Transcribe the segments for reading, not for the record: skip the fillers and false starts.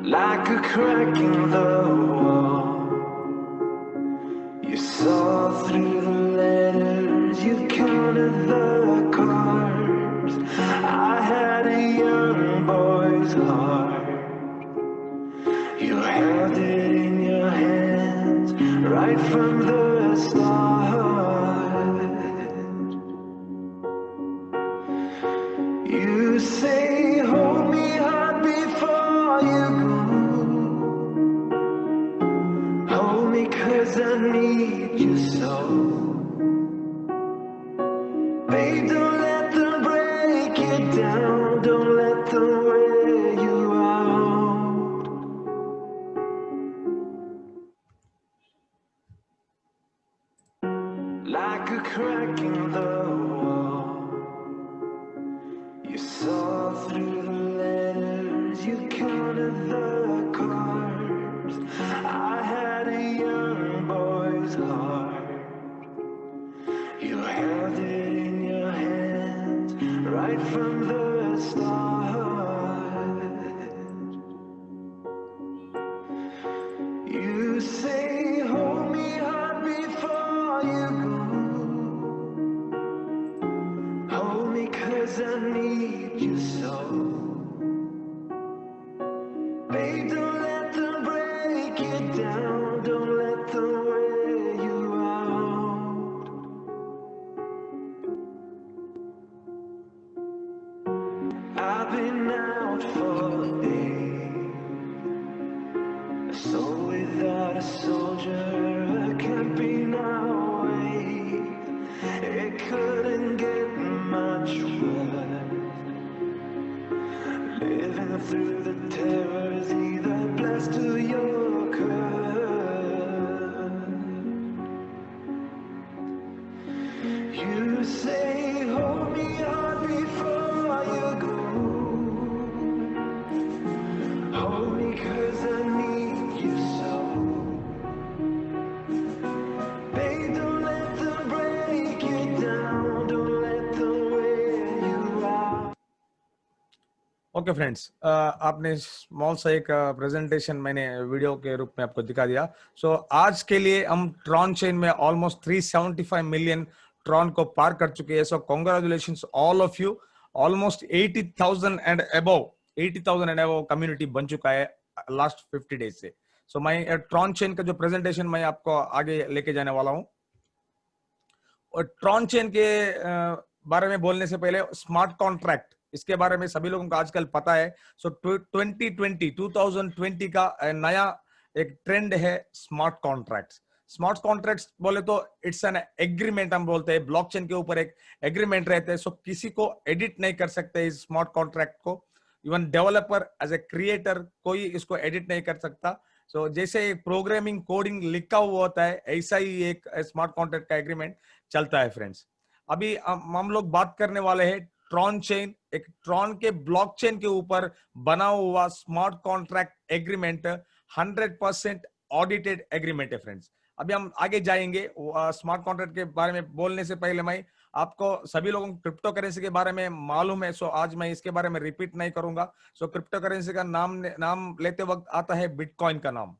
Like a crack in the wall, you saw through the letters, you counted the cards. I had a young boy's heart. You held it in your hands right from the start. You say, hold me hard before you go. Hold me 'cause I need you so. Babe, don't let them break you down. Don't let them wear you out. Like a crack in the wall, you saw through the letters, you counted the cards. I had a young boy's heart. You held it in your hands right from the start. You say, hold me hard before you go. Hold me 'cause I need you so. Babe, don't let them break you down. Don't let them wear you out. I've been out for days, a soul without a soldier, camping our ways. It couldn't get much worse. Living through the terrors, either blessed or your curse. You say, hold me hard before you go. Hold me 'cause I need you so. Babe, don't let them break you down. Don't let them wear you out. Okay friends, आपने small सा एक presentation मैंने video के रूप में आपको दिखा दिया. सो आज के लिए हम ट्रॉन चेन में ऑलमोस्ट 375 मिलियन ट्रॉन को पार कर चुके हैं. सो congratulations all of you. Almost 80,000 and above community बन चुका है लास्ट 50 डेज से. सो मैं ट्रॉन चेन का जो प्रेजेंटेशन मैं आपको आगे लेके जाने वाला हूं. और ट्रॉन चेन के बारे में बोलने से पहले स्मार्ट कॉन्ट्रैक्ट, इसके बारे में सभी लोगों को आजकल पता है. सो 2020 का नया एक ट्रेंड है स्मार्ट कॉन्ट्रैक्ट्स. स्मार्ट कॉन्ट्रैक्ट्स बोले तो इट्स एन एग्रीमेंट हम बोलते हैं. ब्लॉकचेन के ऊपर एक एग्रीमेंट रहते हैं. सो किसी को एडिट नहीं कर सकते इस स्मार्ट कॉन्ट्रैक्ट को. Even developer as a creator कोई इसको एडिट नहीं कर सकता. सो जैसे एक प्रोग्रामिंग कोडिंग लिखा हुआ होता है, ऐसा ही एक स्मार्ट कॉन्ट्रैक्ट का एग्रीमेंट चलता है फ्रेंड्स. अभी हम लोग बात करने वाले हैं ट्रॉन चेन, एक ट्रॉन के ब्लॉकचेन के ऊपर बना हुआ smart contract agreement. 100% audited agreement है फ्रेंड्स. अभी हम आगे जाएंगे. स्मार्ट कॉन्ट्रैक्ट के बारे में बोलने से पहले मैं आपको सभी लोगों को क्रिप्टो करेंसी के बारे में मालूम है. सो आज मैं इसके बारे में रिपीट नहीं करूंगा. सो क्रिप्टो करेंसी का नाम लेते वक्त आता है बिटकॉइन का नाम.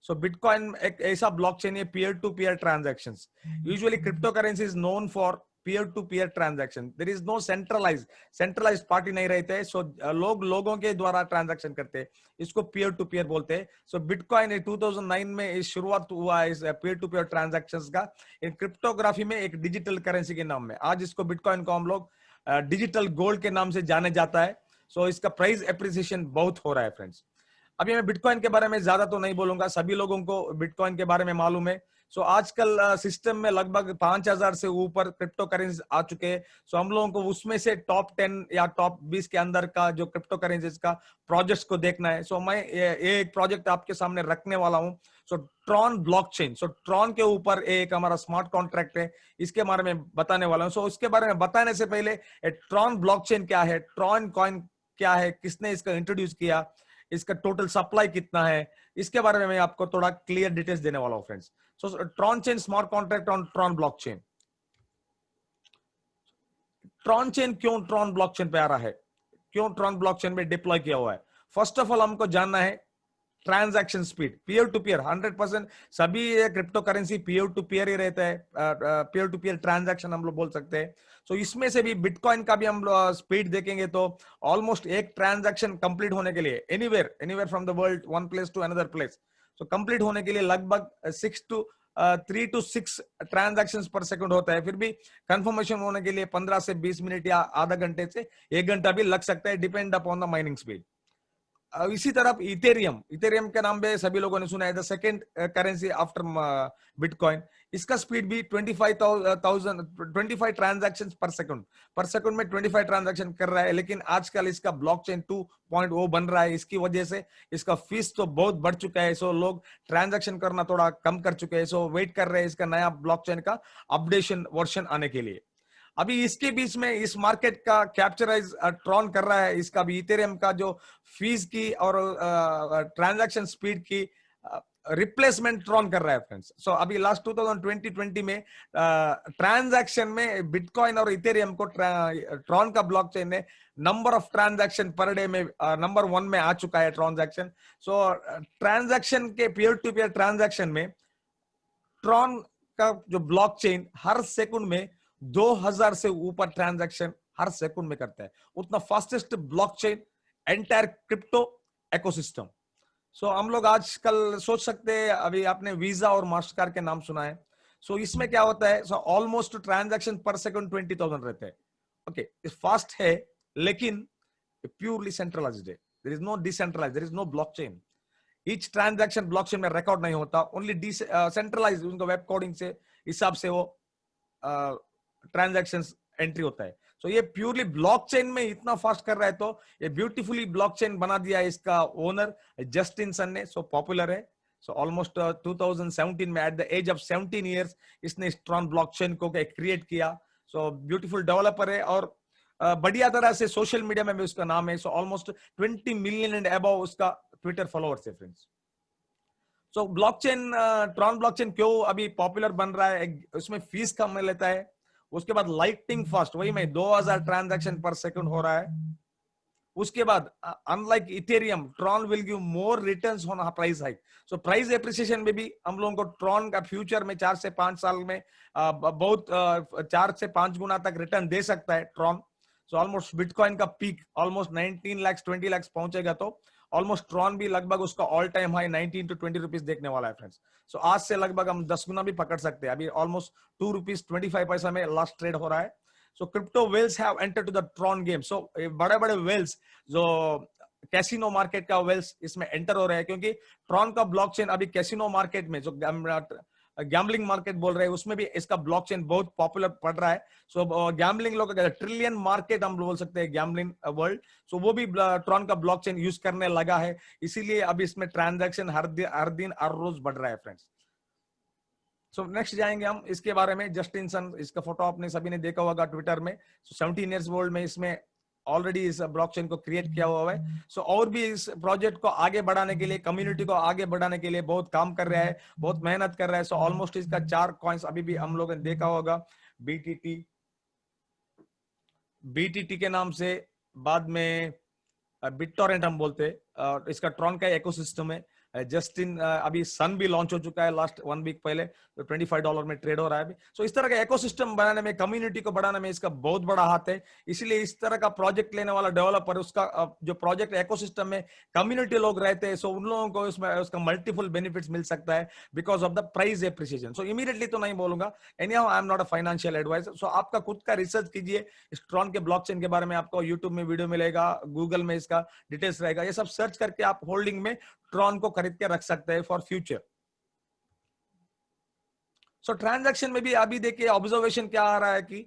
सो बिटकॉइन एक ऐसा ब्लॉकचेन है, peer to peer transactions. Usually cryptocurrency is known for peer to peer transaction. There is no centralised party नहीं रहते हैं. सो लोगों के द्वारा ट्रांजैक्शन करते हैं, इसको पीयर टू पीयर बोलते हैं. सो बिटकॉइन 2009 में इस शुरुआत हुआ है इस पीयर टू पीयर ट्रांजैक्शंस का. इन क्रिप्टोग्राफी में एक डिजिटल करेंसी के नाम में. आज इसको बिटकॉइन को हम लोग डिजिटल गोल्ड के नाम से जाने जाता है. सो इसका प्राइस एप्रिसिएशन बहुत हो रहा है फ्रेंड्स. अभी मैं बिटकॉइन के बारे में ज्यादा तो नहीं बोलूंगा, सभी लोगों को बिटकॉइन के बारे में मालूम है. सो आजकल सिस्टम में लगभग 5,000 से ऊपर क्रिप्टो करेंसी आ चुके हैं. सो हम लोगों को उसमें से टॉप 10 या टॉप 20 के अंदर का जो क्रिप्टो करेंसीज का प्रोजेक्ट्स को देखना है. सो मैं ये एक प्रोजेक्ट आपके सामने रखने वाला हूं. सो ट्रॉन ब्लॉकचेन. सो ट्रॉन के ऊपर एक हमारा स्मार्ट कॉन्ट्रैक्ट है, इसके बारे में बताने वाला हूं. सो इसके बारे में बताने से पहले ट्रॉन ब्लॉकचेन क्या है, ट्रॉन कॉइन क्या है, किसने इसको इंट्रोड्यूस किया, इसका टोटल सप्लाई कितना है, इसके बारे में मैं आपको थोड़ा क्लियर डिटेल्स देने वाला हूं friends. So Tron chain smart contract on Tron blockchain. Tron chain क्यों ट्रॉन ब्लॉकचेन पे आ रहा है, क्यों ट्रॉन ब्लॉकचेन में डिप्लॉय किया हुआ है? फर्स्ट ऑफ ऑल हमको जानना है transaction speed, peer to peer 100%, सभी cryptocurrency peer to peer ही रहता है, पीयर टू पीयर ट्रांजैक्शन हम लोग बोल सकते हैं। सो इसमें से भी बिटकॉइन का भी हम स्पीड देखेंगे तो ऑलमोस्ट एक ट्रांजैक्शन कंप्लीट होने के लिए anywhere anywhere from the world, one place to another place, so complete होने के लिए लगभग 3 to 6 ट्रांजैक्शंस पर सेकंड होता है। फिर भी कंफर्मेशन होने के लिए 15 से 20 मिनट या आधा घंटे से 1 घंटा भी लग सकता है, depend upon the mining speed. इसी तरफ इथेरियम, इथेरियम के नाम पे सभी लोगों ने सुना है, the second currency after bitcoin. इसका स्पीड भी 25 ट्रांजैक्शंस पर सेकंड में 25 ट्रांजैक्शन कर रहा है। लेकिन आजकल इसका ब्लॉकचेन 2.0 बन रहा है, इसकी वजह से इसका फीस तो बहुत बढ़ चुका है, सो लोग ट्रांजैक्शन करना थोड़ा कम कर चुके हैं, सो वेट कर रहे हैं इसका नया ब्लॉकचेन का अपडेशन वर्जन आने के लिए। अभी इसके बीच में इस मार्केट का कैप्चराइज ट्रॉन कर रहा है, इसका भी इथेरियम का जो फीस की और ट्रांजैक्शन स्पीड की रिप्लेसमेंट ट्रॉन कर रहा है फ्रेंड्स। सो अभी लास्ट 2020 में ट्रांजैक्शन में बिटकॉइन और इथेरियम को ट्रॉन का ब्लॉकचेन ने number of transaction per day में नंबर 1 में आ चुका है ट्रांजैक्शन। सो ट्रांजैक्शन के पीयर टू पीयर ट्रांजैक्शन में ट्रॉन का जो ब्लॉकचेन हर सेकंड में 2000 से ऊपर ट्रांजैक्शन हर सेकंड में करता है, उतना fastest blockchain entire crypto ecosystem. So हम लोग आजकल सोच सकते हैं, अभी आपने वीजा और मास्टरकार्ड के नाम सुना है, सो इसमें क्या होता है, सो ऑलमोस्ट ट्रांजैक्शन पर सेकंड 20,000 रहते हैं। ओके, फास्ट है लेकिन प्योरली सेंट्रलाइज्ड है, there is no decentralised, there is no blockchain. Each transaction blockchain में रिकॉर्ड नहीं होता, ओनली सेंट्रलाइज्ड उनका वेब कोडिंग से हिसाब से वो ट्रांजैक्शंस एंट्री होता है। सो ये प्योरली ब्लॉकचेन में इतना फास्ट कर रहा है, तो ये ब्यूटीफुली ब्लॉकचेन बना दिया है इसका ओनर जस्टिन सन ने, सो पॉपुलर है। सो ऑलमोस्ट 2017 में at the age of 17 years इसने ट्रॉन ब्लॉकचेन को क्रिएट किया। सो ब्यूटीफुल डेवलपर है और बढ़िया तरह से सोशल मीडिया में भी उसका नाम है। So almost 20 million and above उसका ट्विटर फॉलोअर्स है फ्रेंड्स। सो ब्लॉकचेन, ट्रॉन ब्लॉकचेन क्यों अभी पॉपुलर बन रहा है, उसमें फीस कम लेता है, उसके बाद लाइटिंग फास्ट, वही में 2000 ट्रांजैक्शन पर सेकंड हो रहा है। उसके बाद unlike Ethereum, Tron will give more returns on price hike. So price appreciation में भी हम लोगों को ट्रॉन का फ्यूचर में 4 से 5 साल में बहुत 4 से 5 गुना तक रिटर्न दे सकता है ट्रॉन। सो ऑलमोस्ट बिटकॉइन का पीक ऑलमोस्ट 19 लाख 20 लाख पहुंचेगा, तो ऑलमोस्ट ट्रॉन भी लगभग उसका all time high 19 to 20 rupees देखने वाला है फ्रेंड्स। सो आज से लगभग हम 10 गुना भी पकड़ सकते हैं, अभी ऑलमोस्ट 2 रुपीज 25 पैसा में लास्ट ट्रेड हो रहा है। So crypto whales have entered to the Tron game. So बड़े बड़े वेल्स जो कैसीनो मार्केट का वेल्स इसमें एंटर हो रहे हैं, क्योंकि ट्रॉन का ब्लॉकचेन अभी कैसीनो मार्केट में जो गैम्बलिंग मार्केट बोल रहे हैं उसमें भी इसका ब्लॉकचेन बहुत पॉपुलर पड़ रहा है। सो गैम्बलिंग लोग ट्रिलियन मार्केट हम बोल सकते हैं गैम्बलिंग वर्ल्ड, सो वो भी ट्रॉन का ब्लॉकचेन यूज करने लगा है, इसीलिए अभी इसमें ट्रांजैक्शन हर दिन हर रोज बढ़ रहा है फ्रेंड्स। सो नेक्स्ट जाएंगे हम इसके बारे में, जस्टिन सन, इसका फोटो आपने सभी ने देखा होगा ट्विटर में। 17 इयर्स ओल्ड में इसमें ऑलरेडी इस ब्लॉकचेन को क्रिएट किया हुआ है। सो और भी इस प्रोजेक्ट को आगे बढ़ाने के लिए, कम्युनिटी को आगे बढ़ाने के लिए बहुत काम कर रहा है, बहुत मेहनत कर रहा है। सो ऑलमोस्ट इसका 4 कॉइन्स अभी भी हम लोगों ने देखा होगा, बीटीटी के नाम से, बाद में बिटटोरेंट हम बोलते हैं, इसका ट्रॉन का इकोसिस्टम है। जस्टिन अभी सन भी लॉन्च हो चुका है लास्ट 1 वीक पहले, तो $25 में ट्रेड हो रहा है अभी। सो इस तरह का इकोसिस्टम बनाने में, कम्युनिटी को बढ़ाने में इसका बहुत बड़ा हाथ है, इसलिए इस तरह का प्रोजेक्ट लेने वाला डेवलपर, उसका जो प्रोजेक्ट इकोसिस्टम में कम्युनिटी लोग रहते हैं, सो उन लोगों को इसमें उसका मल्टीपल बेनिफिट्स मिल सकता है because of the price appreciation. So immediately तो नहीं बोलूंगा, anyhow I am not a financial adviser. So आपका खुद का रिसर्च कीजिए, इस ट्रॉन के ब्लॉकचेन के बारे में आपको यूट्यूब में वीडियो मिलेगा, गूगल में इसका डिटेल्स रहेगा, ये सब सर्च करके आप होल्डिंग में ट्रॉन को खरीद के रख सकते हैं फॉर फ्यूचर। सो ट्रांजैक्शन में भी अभी देखिए ऑब्जर्वेशन क्या आ रहा है कि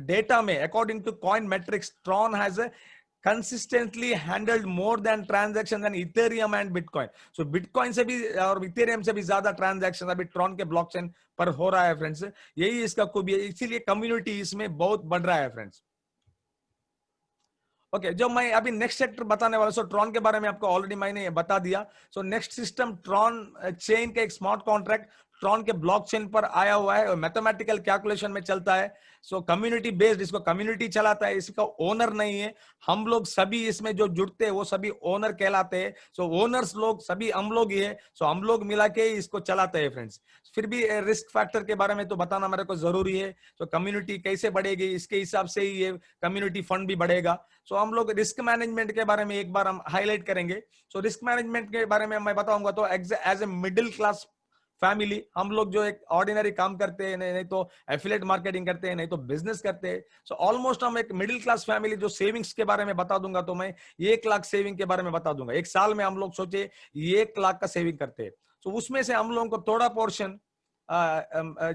डेटा में according to Coin Metrics, Tron has consistently handled more than transaction than Ethereum and Bitcoin. So Bitcoin से भी और Ethereum से भी ज्यादा ट्रांजैक्शन अभी ट्रॉन के ब्लॉकचेन पर हो रहा है फ्रेंड्स, यही इसका खूबी है, इसीलिए कम्युनिटी इसमें बहुत बढ़ रहा है फ्रेंड्स। ओके, जो मैं अभी नेक्स्ट सेक्टर बताने वाला, सो ट्रॉन के बारे में आपको ऑलरेडी मैंने बता दिया। So next system Tron chain का एक स्मार्ट कॉन्ट्रैक्ट, ट्रॉन के ब्लॉकचेन पर आया हुआ है और मैथमेटिकल कैलकुलेशन में चलता है। सो कम्युनिटी बेस्ड, इसको कम्युनिटी चलाता है, इसका ओनर नहीं है। हम लोग सभी इसमें जो जुड़ते हैं वो सभी ओनर कहलाते हैं। सो ओनर्स लोग सभी हम लोग ही है। सो हम लोग मिला के ही इसको चलाते हैं फ्रेंड्स। फिर भी रिस्क फैक्टर के बारे में तो बताना मेरे को जरूरी है। तो कम्युनिटी कैसे बढ़ेगी, इसके हिसाब से ही ये कम्युनिटी फंड भी बढ़ेगा। सो हम लोग रिस्क मैनेजमेंट के बारे में एक बार हम हाईलाइट करेंगे। सो रिस्क मैनेजमेंट के बारे में मैं बताऊंगा तो as a middle class family हम लोग जो एक ऑर्डिनरी काम करते हैं, नहीं तो एफिलिएट मार्केटिंग करते हैं, नहीं तो बिजनेस करते हैं। सो ऑलमोस्ट हम एक मिडिल क्लास फैमिली जो सेविंग्स के बारे में बता दूंगा तो मैं 1 लाख सेविंग के बारे में बता दूंगा। एक साल में हम लोग सोचे 1 लाख का सेविंग करते हैं। तो उसमें से हम लोगों को थोड़ा पोर्शन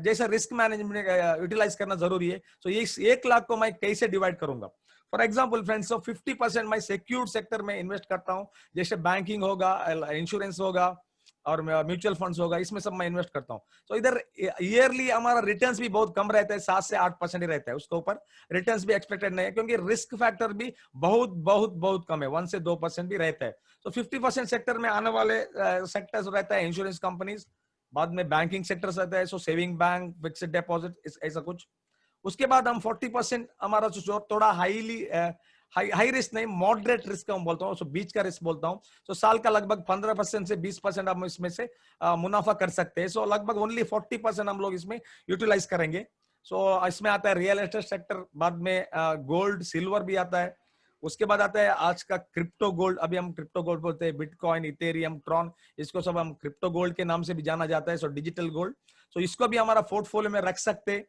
जैसा रिस्क मैनेजमेंट यूटिलाइज करना जरूरी है। तो ये 1 लाख को मैं कैसे डिवाइड करूंगा। फॉर एग्जाम्पल फ्रेंड्स, so 50% मैं सिक्योर्ड सेक्टर में इन्वेस्ट करता हूं, जैसे बैंकिंग होगा, इंश्योरेंस होगा और म्यूचुअल फंड्स होगा, इसमें सब मैं इन्वेस्ट करता हूं। तो इधर ईयरली हमारा रिटर्न्स भी बहुत कम रहता है, 7 से 8% ही रहता है, उसके ऊपर रिटर्न्स भी एक्सपेक्टेड नहीं है, क्योंकि रिस्क फैक्टर भी बहुत बहुत बहुत कम है, 1 से 2% भी रहता है। तो 50% सेक्टर में आने वाले सेक्टर्स रहता है इंश्योरेंस कंपनीज, बाद में बैंकिंग सेक्टर रहता है, सो सेविंग बैंक, फिक्स्ड डिपॉजिट, ऐसा कुछ। उसके बाद हम 40% हमारा जो थोड़ा हाईली हाई रिस्क नहीं, मॉडरेट रिस्क हम बोलता हूँ, बीच का रिस्क बोलता हूँ। तो साल का लगभग 15% से 20% हम इसमें से मुनाफा कर सकते हैं। सो लगभग ओनली 40% हम लोग इसमें यूटिलाइज करेंगे। सो इसमें आता है रियल एस्टेट सेक्टर, बाद में गोल्ड सिल्वर भी आता है। उसके बाद आता है आज का क्रिप्टो गोल्ड, अभी हम क्रिप्टो गोल्ड बोलते हैं, बिटकॉइन, इथेरियम, ट्रॉन, इसको सब हम क्रिप्टो गोल्ड के नाम से भी जाना जाता है। सो डिजिटल गोल्ड, सो इसको भी हमारा पोर्टफोलियो में रख सकते हैं।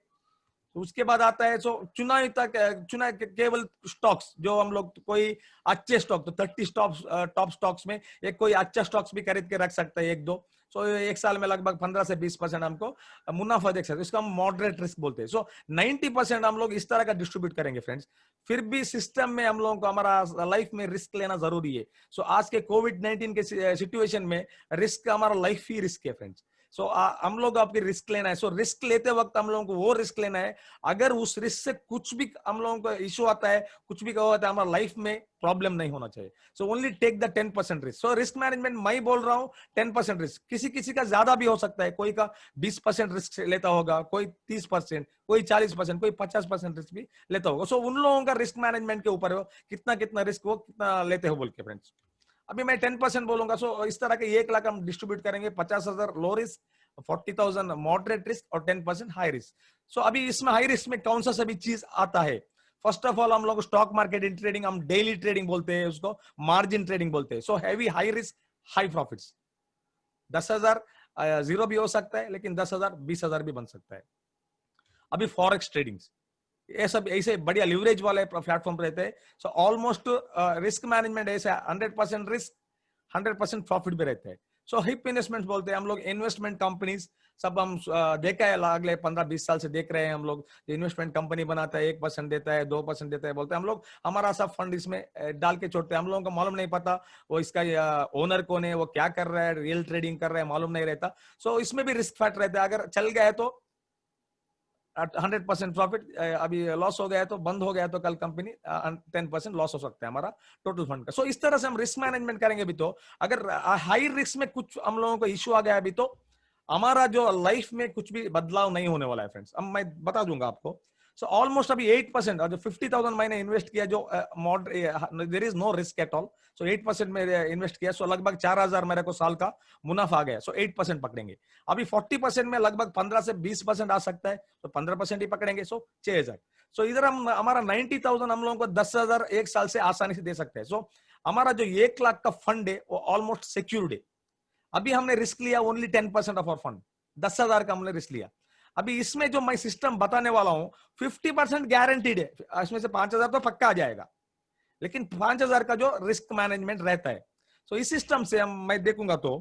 तो उसके बाद आता है चुना केवल स्टॉक्स, जो हम लोग कोई अच्छे स्टॉक, तो 30 टॉप स्टॉक्स में एक कोई अच्छा स्टॉक्स भी खरीद के रख सकते हैं, 1-2। सो एक साल में लगभग 15 से 20% हमको मुनाफा देख सकते हैं, इसको हम मॉडरेट रिस्क बोलते हैं। सो 90% हम लोग इस तरह का डिस्ट्रीब्यूट करेंगे फ्रेंड्स। फिर भी सिस्टम में हम लोगों को हमारा लाइफ में रिस्क लेना जरूरी है। सो आज के कोविड-19 के सिचुएशन में रिस्क हमारा लाइफ ही रिस्क है फ्रेंड्स। सो हम लोग आपकी रिस्क लेना है। सो रिस्क लेते वक्त हम लोगों को वो रिस्क लेना है, अगर उस रिस्क से कुछ भी हम लोगों को इशू आता है, कुछ भी होता है, हमारा लाइफ में प्रॉब्लम नहीं होना चाहिए। So only take the 10% risk. So risk management मैं बोल रहा हूँ 10% रिस्क, किसी किसी का ज्यादा भी हो सकता है, कोई का 20% रिस्क लेता होगा, कोई 30%, कोई 40%, कोई 50% रिस्क भी लेता होगा। सो उन लोगों का रिस्क मैनेजमेंट के ऊपर हो, कितना कितना रिस्क वो कितना लेते हो बोल के फ्रेंड्स। अभी मैं 10% बोलूंगा। सो इस तरह के 1 लाख हम डिस्ट्रीब्यूट करेंगे, 50,000 लो रिस्क, 40,000 मॉडरेट रिस्क और 10% हाई रिस्क। सो अभी इसमें हाई रिस्क में कौन सा सभी चीज आता है। फर्स्ट ऑफ ऑल हम लोग स्टॉक मार्केट इन ट्रेडिंग, हम डेली ट्रेडिंग बोलते हैं उसको, मार्जिन ट्रेडिंग बोलते हैं। So heavy high risk high profits, 10,000 zero भी हो सकता है, लेकिन 10,000 20,000 भी बन सकता है। अभी फॉरेक्स ट्रेडिंग, ये सब ऐसे बढ़िया लिवरेज वाले प्लेटफॉर्म रहते हैं। सो ऑलमोस्ट रिस्क मैनेजमेंट ऐसे 100% रिस्क 100% प्रॉफिट भी रहते हैं। सो हिप इन्वेस्टमेंट बोलते हैं हम लोग, इन्वेस्टमेंट कंपनीज सब हम देखा है, अगले 15-20 साल से देख रहे हैं हम लोग। इन्वेस्टमेंट कंपनी बनाता है, 1% देता है, 2% देता है, बोलते हैं हम लोग हमारा सब फंड इसमें डाल के छोड़ते हैं। हम लोगों को मालूम नहीं पता वो इसका ओनर कौन है, वो क्या कर रहा है, रियल ट्रेडिंग कर रहा है, मालूम नहीं रहता। सो इसमें भी रिस्क फैक्टर रहता है, अगर चल गया है तो 100% प्रॉफिट, अभी लॉस हो गया है तो बंद हो गया तो कल कंपनी 10% लॉस हो सकता है हमारा टोटल फंड का। सो इस तरह से हम रिस्क मैनेजमेंट करेंगे। भी तो अगर हाई रिस्क में कुछ हम लोगों को इश्यू आ गया अभी, तो हमारा जो लाइफ में कुछ भी बदलाव नहीं होने वाला है फ्रेंड्स। अब मैं बता दूंगा आपको। सो ऑलमोस्ट अभी 8%, और जो 50,000 मैंने इन्वेस्ट किया, जो there is no risk at all, so 8% में इन्वेस्ट किया, सो लगभग 4,000 मेरे को साल का मुनाफा आ गया। सो 8% पकड़ेंगे। अभी 40% में लगभग 15 से 20% आ सकता है, तो 15% ही पकड़ेंगे, सो 6,000। सो इधर हम हमारा 90,000 हम लोगों को 10,000 एक साल से आसानी से दे सकते हैं। सो हमारा जो 1 लाख का फंड है वो ऑलमोस्ट सिक्योर्ड है। अभी हमने रिस्क लिया ओनली 10% ऑफ आवर फंड, 10,000 का हमने रिस्क लिया। अभी इसमें जो मैं सिस्टम बताने वाला हूं 50% गारंटीड है, इसमें से 5,000 तो पक्का आ जाएगा, लेकिन 5,000 का जो रिस्क मैनेजमेंट रहता है। सो इस सिस्टम से हम मैं देखूंगा तो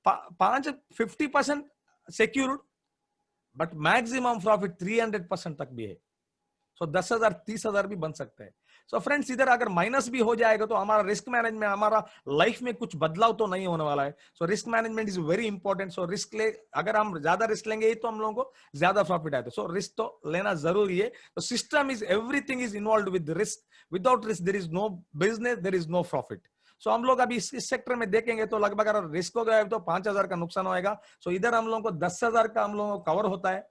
50% सिक्योर्ड, बट मैक्सिमम प्रॉफिट 300% तक भी है। सो 10,000 30,000 भी बन सकता है। सो फ्रेंड्स, इधर अगर माइनस भी हो जाएगा तो हमारा रिस्क मैनेजमेंट, हमारा लाइफ में कुछ बदलाव तो नहीं होने वाला है। सो risk management is very important. So risk ले, अगर हम ज्यादा रिस्क लेंगे तो हम लोगों को ज्यादा प्रॉफिट आए। सो रिस्क तो लेना जरूरी है। तो system is everything is involve with risk, without risk there is no business, there is no profit. So हम लोग अभी इस सेक्टर में देखेंगे तो लगभग अगर रिस्क हो गया तो 5,000 का नुकसान होएगा। सो इधर हम लोगों को 10,000 का हम लोगों को कवर होता है।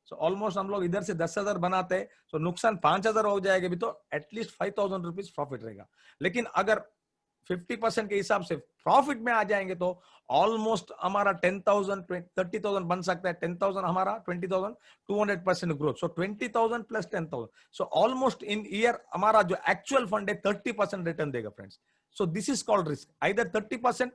सो ऑलमोस्ट हम लोग इधर से 10,000 बनाते हैं, तो नुकसान 5,000 हो जाएगा भी तो एटलीस्ट 5,000 रुपीज प्रॉफिट रहेगा। लेकिन अगर 50% के हिसाब से प्रॉफिट में आ जाएंगे तो ऑलमोस्ट हमारा 10,000 30,000 बन सकता है। 10,000 हमारा 20,000 200% growth, so 20,000 plus 10,000, so almost in year हमारा जो एक्चुअल फंड है 30% रिटर्न देगा friends. So this is called risk, either 30%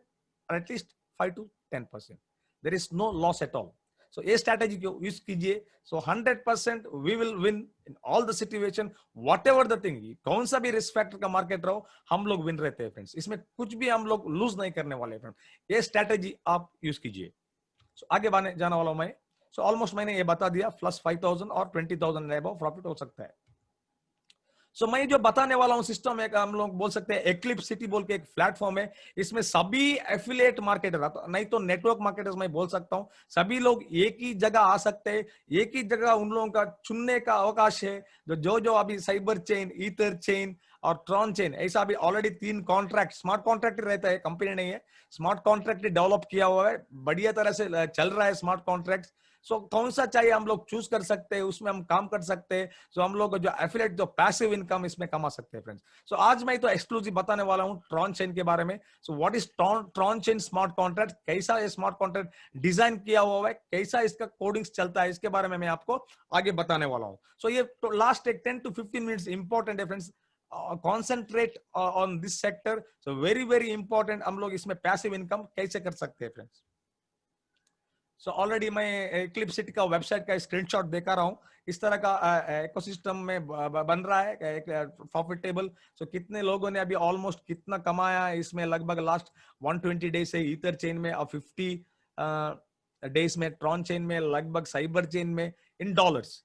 और at least 5 to 10%, there is no loss at all. So ये स्ट्रैटेजी को यूज कीजिए, so 100% we will win in all the situation, whatever the thing. कौन सा भी risk factor का market रहो, हम लोग विन रहते हैं फ्रेंड्स, इसमें कुछ भी हम लोग लूज नहीं करने वाले फ्रेंड्स। ये स्ट्रैटेजी आप यूज कीजिए। सो आगे बढ़ने जाने वाला हूं मैं। सो ऑलमोस्ट मैंने ये बता दिया, प्लस 5,000 और 20,000 अबव प्रॉफिट हो सकता है। सो मैं जो बताने वाला हूं सिस्टम एक हम लोग बोल सकते हैं एक्लिप्स सिटी बोल के एक प्लेटफॉर्म है। इसमें सभी एफिलिएट मार्केटर, नहीं तो नेटवर्क मार्केटर्स मैं बोल सकता हूं, सभी लोग एक ही जगह आ सकते हैं। एक ही जगह उन लोगों का चुनने का अवकाश है। जो जो अभी साइबर चेन, ईथर चेन और ट्रॉन चेन, ऐसा अभी ऑलरेडी 3 कॉन्ट्रैक्ट, स्मार्ट कॉन्ट्रैक्ट रहता है, कंपनी नहीं है, स्मार्ट कॉन्ट्रैक्ट डेवलप किया हुआ है, बढ़िया तरह से चल रहा है स्मार्ट कॉन्ट्रैक्ट। सो कौन सा चाहिए हम लोग चूज कर सकते हैं, उसमें हम काम कर सकते हैं। सो हम लोग जो एफिलिएट जो पैसिव इनकम इसमें कमा सकते हैं फ्रेंड्स। सो आज मैं तो एक्सक्लूसिव बताने वाला हूं ट्रॉन चेन के बारे में। So what is Tron chain smart contract, कैसा ये स्मार्ट कॉन्ट्रैक्ट डिजाइन किया हुआ है, कैसा इसका कोडिंग्स चलता है, इसके बारे में मैं आपको आगे बताने वाला हूं। सो ये लास्ट एक 10 to 15 मिनट्स इंपॉर्टेंट है friends, concentrate on this sector. So very very important, हम लोग इसमें पैसिव इनकम कैसे कर सकते हैं फ्रेंड्स। सो ऑलरेडी मैं एक्लिप्स सिटी का वेबसाइट का स्क्रीनशॉट दिखा रहा हूँ। इस तरह का इकोसिस्टम में बन रहा है एक प्रॉफिटेबल। सो कितने लोगों ने अभी ऑलमोस्ट कितना कमाया है इसमें, लगभग लास्ट 120 डेज से ईथर चेन में और 50 डेज में ट्रॉन चेन में, लगभग साइबर चेन में इन डॉलर्स।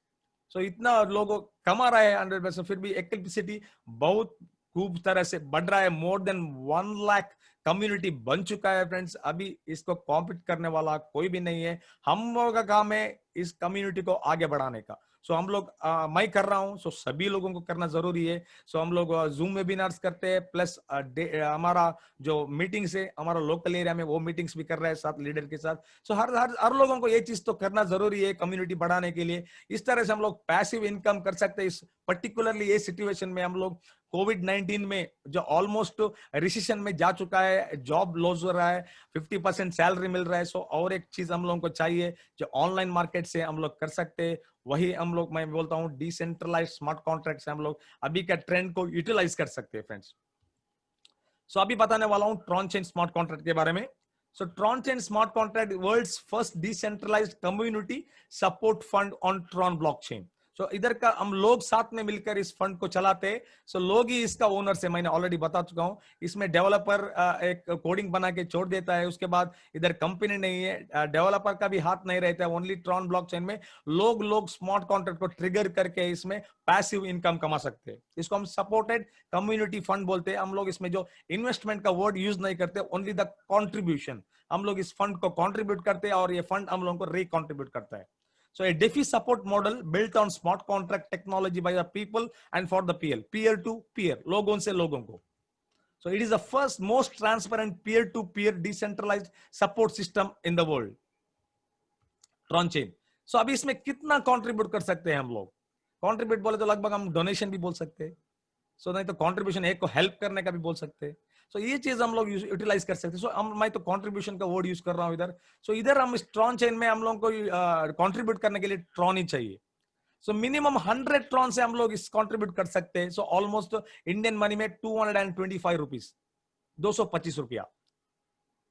सो इतना लोगों कमा रहा है 100%। फिर भी एक्लिप्स सिटी बहुत खूब तरह से बढ़ रहा है, मोर देन 1 लाख कम्युनिटी बन चुका है फ्रेंड्स। अभी इसको कॉम्पीट करने वाला कोई भी नहीं है। हम लोगों का काम है इस कम्युनिटी को आगे बढ़ाने का। सो हम लोग मैं कर रहा हूं, सो सभी लोगों को करना जरूरी है। सो हम लोग जूम वेबिनार्स करते हैं, प्लस हमारा जो मीटिंग्स है हमारा लोकल एरिया में, वो मीटिंग्स भी कर रहे हैं साथ लीडर के साथ। सो हर लोगों को ये चीज तो करना जरूरी है कम्युनिटी बढ़ाने के लिए। इस तरह से हम लोग पैसिव इनकम कर सकते हैं। इस पर्टिकुलरली ये सिचुएशन में हम लोग कोविड-19 में जो ऑलमोस्ट रिसेशन में जा चुका है, जॉब लॉस हो रहा है, 50% सैलरी मिल रहा है। सो और एक चीज हम लोगों को चाहिए जो ऑनलाइन मार्केट से हम लोग कर सकते हैं, वही हम लोग, मैं बोलता हूँ डिसेंट्रलाइज्ड स्मार्ट कॉन्ट्रैक्ट से हम लोग अभी का ट्रेंड को यूटिलाइज कर सकते हैं फ्रेंड्स। सो अभी बताने वाला हूँ ट्रॉन चेन स्मार्ट कॉन्ट्रैक्ट के बारे में। So Tron chain smart contract world's first decentralised community support fund on Tron blockchain. So इधर का हम लोग साथ में मिलकर इस फंड को चलाते हैं। सो लोग ही इसका ओनर से, मैंने ऑलरेडी बता चुका हूं। इसमें डेवलपर एक कोडिंग बना के छोड़ देता है, उसके बाद इधर कंपनी नहीं है, डेवलपर का भी हाथ नहीं रहता है, ओनली ट्रॉन ब्लॉकचेन में लोग स्मार्ट कॉन्ट्रैक्ट को ट्रिगर करके इसमें पैसिव इनकम कमा सकते हैं। इसको हम सपोर्टेड कम्युनिटी फंड बोलते हैं। हम लोग इसमें जो इन्वेस्टमेंट का वर्ड यूज नहीं करते, ओनली द कॉन्ट्रीब्यूशन। हम लोग इस फंड को कॉन्ट्रीब्यूट करते हैं और ये फंड हम लोगों को रीकॉन्ट्रीब्यूट करता है। So a DeFi support model built on smart contract technology by the people and for the PL, peer to peer, लोगों से लोगों को। So it is the first most transparent peer to peer decentralized support system in the world, Tron chain. So अभी इसमें कितना contribute कर सकते हैं हम लोग? कंट्रीब्यूट बोले तो लगभग हम डोनेशन भी बोल सकते हैं। सो नहीं तो कंट्रीब्यूशन एक को हेल्प करने का भी बोल सकते हैं। सो ये चीज हम लोग यूटिलाइज कर सकते हैं। सो मैं तो कंट्रीब्यूशन का वर्ड यूज कर रहा हूं इधर। सो इधर हम इस ट्रॉन चेन में हम लोग को कंट्रीब्यूट करने के लिए ट्रॉन ही चाहिए। सो मिनिमम 100 ट्रॉन से हम लोग इस कंट्रीब्यूट कर सकते हैं। सो ऑलमोस्ट इंडियन मनी में 225 रुपीज, 225 रुपया।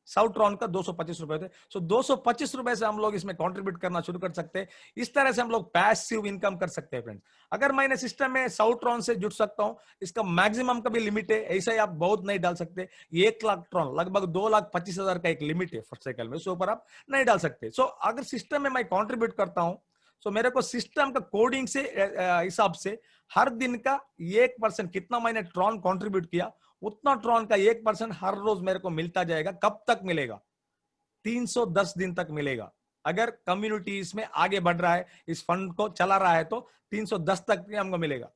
साउथ ट्रॉन का 225 रुपए थे। सो 225 रुपए से हम लोग इसमें कंट्रीब्यूट करना शुरू कर सकते हैं। इस तरह से हम लोग पैसिव इनकम कर सकते हैं फ्रेंड्स। अगर मैंने सिस्टम में साउथ ट्रॉन से जुड़ सकता हूं, इसका मैक्सिमम का भी लिमिट है, ऐसा ही आप बहुत नहीं डाल सकते। 1 लाख ट्रॉन लगभग 2,25,000 का एक लिमिट है फर्स्ट साइकिल में, उसके ऊपर आप नहीं डाल सकते। सो अगर सिस्टम में मैं कॉन्ट्रीब्यूट करता हूं, सो मेरे को सिस्टम का कोडिंग से हिसाब से हर दिन का 1% कितना मैंने ट्रॉन कंट्रीब्यूट किया, उतना ट्रॉन का 1% हर रोज मेरे को मिलता जाएगा। कब तक मिलेगा? 310 दिन तक मिलेगा। अगर कम्युनिटी इसमें आगे बढ़ रहा है, इस फंड को चला रहा है, तो 310 तक हमको मिलेगा।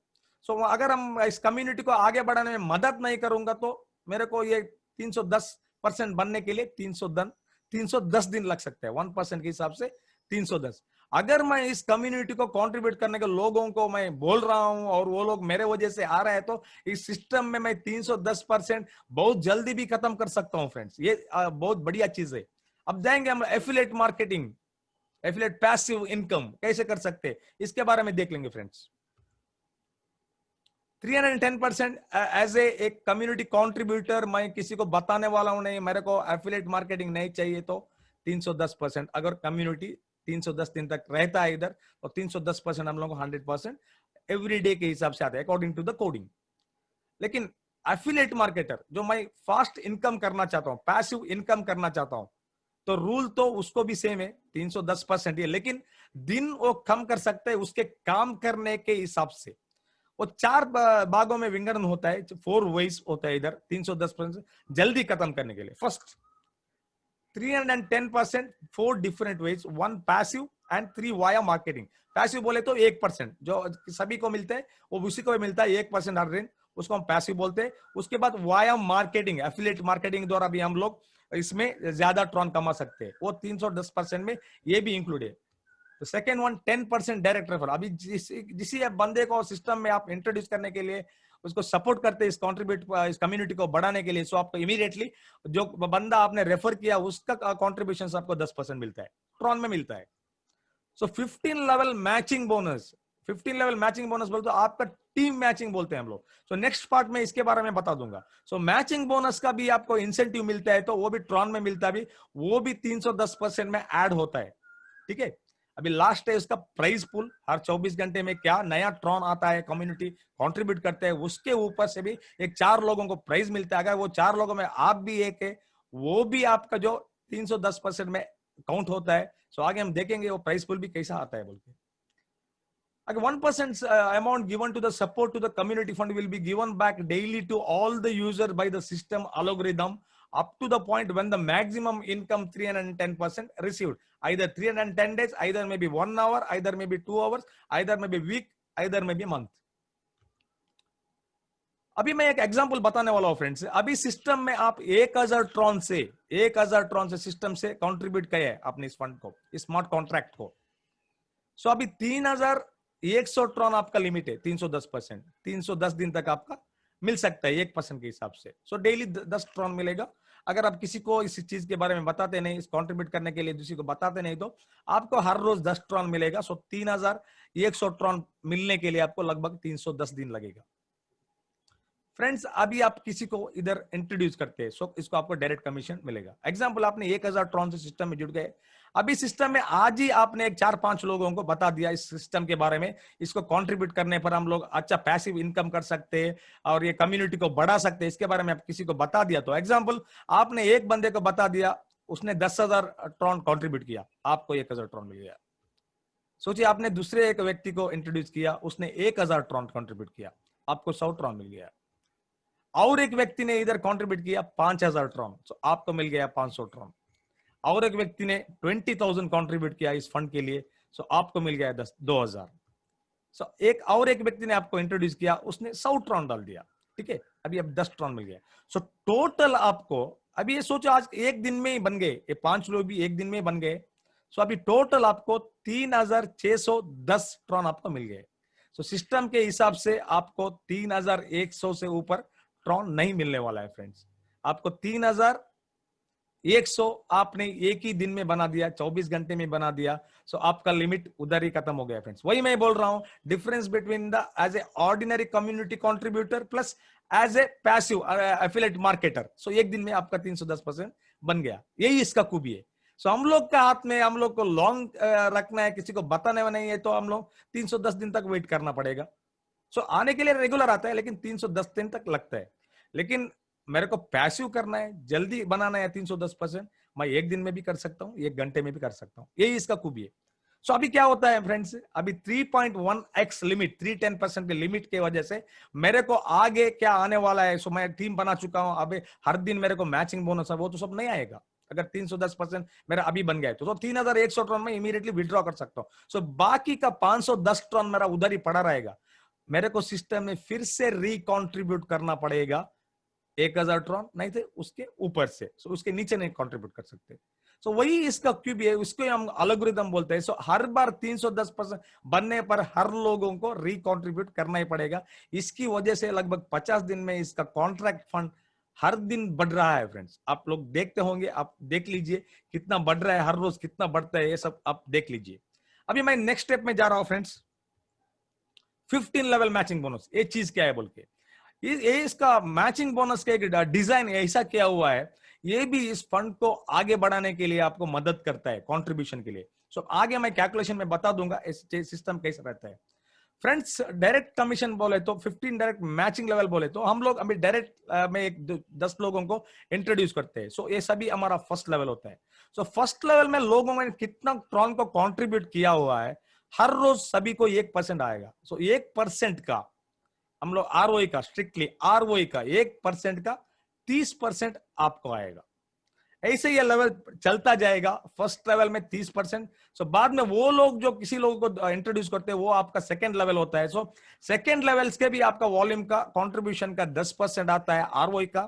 सो अगर हम इस कम्युनिटी को आगे बढ़ाने में मदद नहीं करूंगा तो मेरे को ये 310% बनने के लिए 310 दिन लग सकते हैं। 1% के हिसाब से 310। अगर मैं इस कम्युनिटी को कंट्रीब्यूट करने के लोगों को मैं बोल रहा हूं और वो लोग मेरे वजह से आ रहे हैं, तो इस सिस्टम में मैं 310% बहुत जल्दी भी खत्म कर सकता हूं फ्रेंड्स। ये बहुत बढ़िया चीज है। अब जाएंगे हम affiliate marketing, affiliate passive income कैसे कर सकते हैं, इसके बारे में देख लेंगे फ्रेंड्स। 310% एज एक कम्युनिटी कंट्रीब्यूटर मैं किसी को बताने वाला हूं नहीं, मेरे को एफिलिएट मार्केटिंग नहीं चाहिए, तो 310%। अगर कम्युनिटी 310 दिन तक रहता है इधर, तो 310% हम लोग को 100% एवरी डे के हिसाब से आता है अकॉर्डिंग टू द कोडिंग। लेकिन एफिलिएट मार्केटर जो मैं फास्ट इनकम करना चाहता हूं, पैसिव इनकम करना चाहता हूं, तो रूल तो उसको भी सेम है 310% ही, लेकिन दिन वो कम कर सकते हैं उसके काम करने के हिसाब से। वो 4 भागों में विंगडन होता है, 4 वेज होता है इधर 310% जल्दी खत्म करने के लिए। First 310%, 4 different ways, 1 passive and 3 via marketing. Passive बोले तो 1% जो सभी को मिलता है वो उसी को मिलता है, 1% हर दिन, उसको हम पैसिव बोलते हैं। उसके बाद वाया मार्केटिंग, एफिलिएट मार्केटिंग द्वारा भी हम लोग इसमें ज्यादा ट्रॉन कमा सकते हैं, वो 310% में ये भी इंक्लूड है। तो सेकेंड वन 10% डायरेक्ट रेफर। अभी जिस बंदे को सिस्टम में आप इंट्रोड्यूस करने के लिए उसको सपोर्ट करते हैं, इस कंट्रीब्यूट इस कम्युनिटी को बढ़ाने के लिए, सो आपको इमीडिएटली जो बंदा आपने रेफर किया उसका कंट्रीब्यूशन आपको 10% मिलता है, ट्रॉन में मिलता है। सो 15 level matching bonus, 15 level matching bonus बोलते तो आपका टीम मैचिंग बोलते हैं हम लोग। सो नेक्स्ट पार्ट में इसके बारे में बता दूंगा। सो मैचिंग बोनस का भी आपको इंसेंटिव मिलता है, तो वो भी ट्रॉन में मिलता है, भी वो भी 310% में ऐड होता है। ठीक है, अभी लास्ट है उसका प्राइस पूल, हर 24 घंटे में क्या नया ट्रॉन आता है, कम्युनिटी कंट्रीब्यूट करते हैं, उसके ऊपर से भी एक 4 लोगों को प्राइस मिलता है। अगर वो 4 लोगों में आप भी एक है, वो भी आपका जो 310% में काउंट होता है। सो आगे हम देखेंगे वो प्राइस पूल भी कैसा आता है बोल के। Like 1% amount given to the support to the community fund will be given back daily to all the users by the system algorithm up to the point when the maximum income 310% received. Either 310 days, either maybe 1 hour, either maybe 2 hours, either maybe week, either maybe month. अभी मैं एक example बताने वाला हूं friends. अभी system में आप 1000 Tron से सिस्टम से कंट्रीब्यूट किए अपने इस फंड को, इस स्मार्ट कॉन्ट्रैक्ट को। सो अभी 3100 ट्रॉन आपका लिमिट है, 310%, 310 दिन तक आपका मिल सकता है 1% के हिसाब से। सो डेली 10 ट्रॉन मिलेगा। अगर आप किसी को इस चीज के बारे में बताते नहीं, इस कंट्रीब्यूट करने के लिए किसी को बताते नहीं, तो आपको हर रोज 10 ट्रॉन मिलेगा। सो 3100 ट्रॉन मिलने के लिए आपको लगभग 310 दिन लगेगा। फ्रेंड्स अभी आप किसी को इधर इंट्रोड्यूस करते हैं, सो इसको आपको डायरेक्ट कमीशन मिलेगा। एग्जांपल आपने 1000 ट्रॉन से सिस्टम में जुड़ गए, अभी सिस्टम में आज ही आपने एक 4-5 लोगों को बता दिया इस सिस्टम के बारे में, इसको कंट्रीब्यूट करने पर हम लोग अच्छा पैसिव इनकम कर सकते हैं और ये कम्युनिटी को बढ़ा सकते हैं, इसके बारे में आप किसी को बता दिया। तो एग्जांपल आपने एक बंदे को बता दिया, उसने 10,000 ट्रॉन कंट्रीब्यूट किया, आपको 1000 ट्रॉन मिल गया। सोचिए आपने दूसरे एक व्यक्ति को इंट्रोड्यूस किया, उसने 1000 ट्रॉन कंट्रीब्यूट किया, आपको 100 ट्रॉन मिल गया। और एक व्यक्ति ने इधर कंट्रीब्यूट किया 5000 ट्रॉन, तो आपको मिल गया 500 ट्रॉन। और एक व्यक्ति ने 20,000 कंट्रीब्यूट किया इस फंड के लिए, सो आपको मिल गया 2000। सो एक व्यक्ति ने आपको इंट्रोड्यूस किया, उसने 100 ट्रॉन डाल दिया। ठीक है, अभी अब 10 ट्रॉन मिल गया। सो टोटल आपको अभी ये सोचो, आज एक दिन में ही बन गए, ये 5 लोग भी एक दिन में बन गए। सो अभी टोटल आपको 3610 ट्रॉन आपको मिल गए। सो सिस्टम के हिसाब से आपको 3100 से ऊपर ट्रॉन नहीं मिलने वाला है फ्रेंड्स। आपको 3100 आपने एक ही दिन में बना दिया, 24 घंटे में बना दिया, सो आपका लिमिट उधर ही खत्म हो गया फ्रेंड्स। वही मैं बोल रहा हूं, difference between the as a ordinary community contributor plus as a passive affiliate marketer. So एक दिन में आपका 310% बन गया, यही इसका खूबी है। सो हम लोग का हाथ में, हम लोग को लॉन्ग रखना है, किसी को बताने नहीं है, तो हम लोग 310 दिन तक वेट करना पड़ेगा। सो आने के लिए रेगुलर आता है, लेकिन 310 दिन तक लगता है। लेकिन मेरे को पैसिव करना है, जल्दी बनाना है 310%, मैं एक दिन में भी कर सकता हूं, एक घंटे में भी कर सकता हूं, यही इसका खूबी है। सो अभी क्या होता है फ्रेंड्स, अभी 3.1x लिमिट, 310% के लिमिट के वजह से मेरे को आगे क्या आने वाला है। सो मैं टीम बना चुका हूं, अभी हर दिन मेरे को मैचिंग बोनस है, वो तो सब नहीं आएगा। अगर 310% मेरा अभी बन गया तो 3100 टन में इमीडिएटली विड्रॉ कर सकता हूं। सो बाकी का 510 टन मेरा उधर ही पड़ा रहेगा, मेरे को सिस्टम में फिर से रिकॉन्ट्रीब्यूट करना पड़ेगा 1000 ट्रॉन, नहीं थे उसके ऊपर से, सो उसके नीचे नहीं कंट्रीब्यूट कर सकते। सो वही इसका क्यूबी है, उसको हम एल्गोरिथम बोलते हैं। सो हर बार 310% बनने पर हर लोगों को रिकॉन्ट्रीब्यूट करना ही पड़ेगा। इसकी वजह से लगभग 50 दिन में इसका कॉन्ट्रैक्ट फंड हर दिन बढ़ रहा है फ्रेंड्स। आप लोग देखते होंगे, आप देख लीजिए कितना बढ़ रहा है, हर रोज कितना बढ़ता है, ये सब आप देख लीजिए। अभी मैं नेक्स्ट स्टेप में जा रहा हूं फ्रेंड्स, 15 लेवल मैचिंग बोनस। ये चीज क्या है बोल के, ये इसका मैचिंग बोनस का एक डिजाइन ऐसा किया हुआ है, ये भी इस फंड को आगे बढ़ाने के लिए आपको मदद करता है कंट्रीब्यूशन के लिए। सो आगे मैं कैलकुलेशन में बता दूंगा इस सिस्टम कैसा रहता है फ्रेंड्स। डायरेक्ट कमीशन बोले तो 15 डायरेक्ट मैचिंग लेवल बोले तो हम लोग अभी डायरेक्ट में 10 लोगों को इंट्रोड्यूस करते हैं। सो ये सभी हमारा फर्स्ट लेवल होता है। सो फर्स्ट लेवल में लोगों ने कितना ट्रॉन को कंट्रीब्यूट किया हुआ है, हर रोज सभी को 1% आएगा। सो 1% का हम लोग आरओई का, स्ट्रिक्टली आरओई का 1% का 30% आपको आएगा। ऐसे ये लेवल चलता जाएगा। फर्स्ट लेवल में 30%, सो बाद में वो लोग जो किसी लोगों को इंट्रोड्यूस करते हैं वो आपका सेकंड लेवल होता है। सो सेकंड लेवल्स के भी आपका वॉल्यूम का कंट्रीब्यूशन का 10% आता है आरओई का।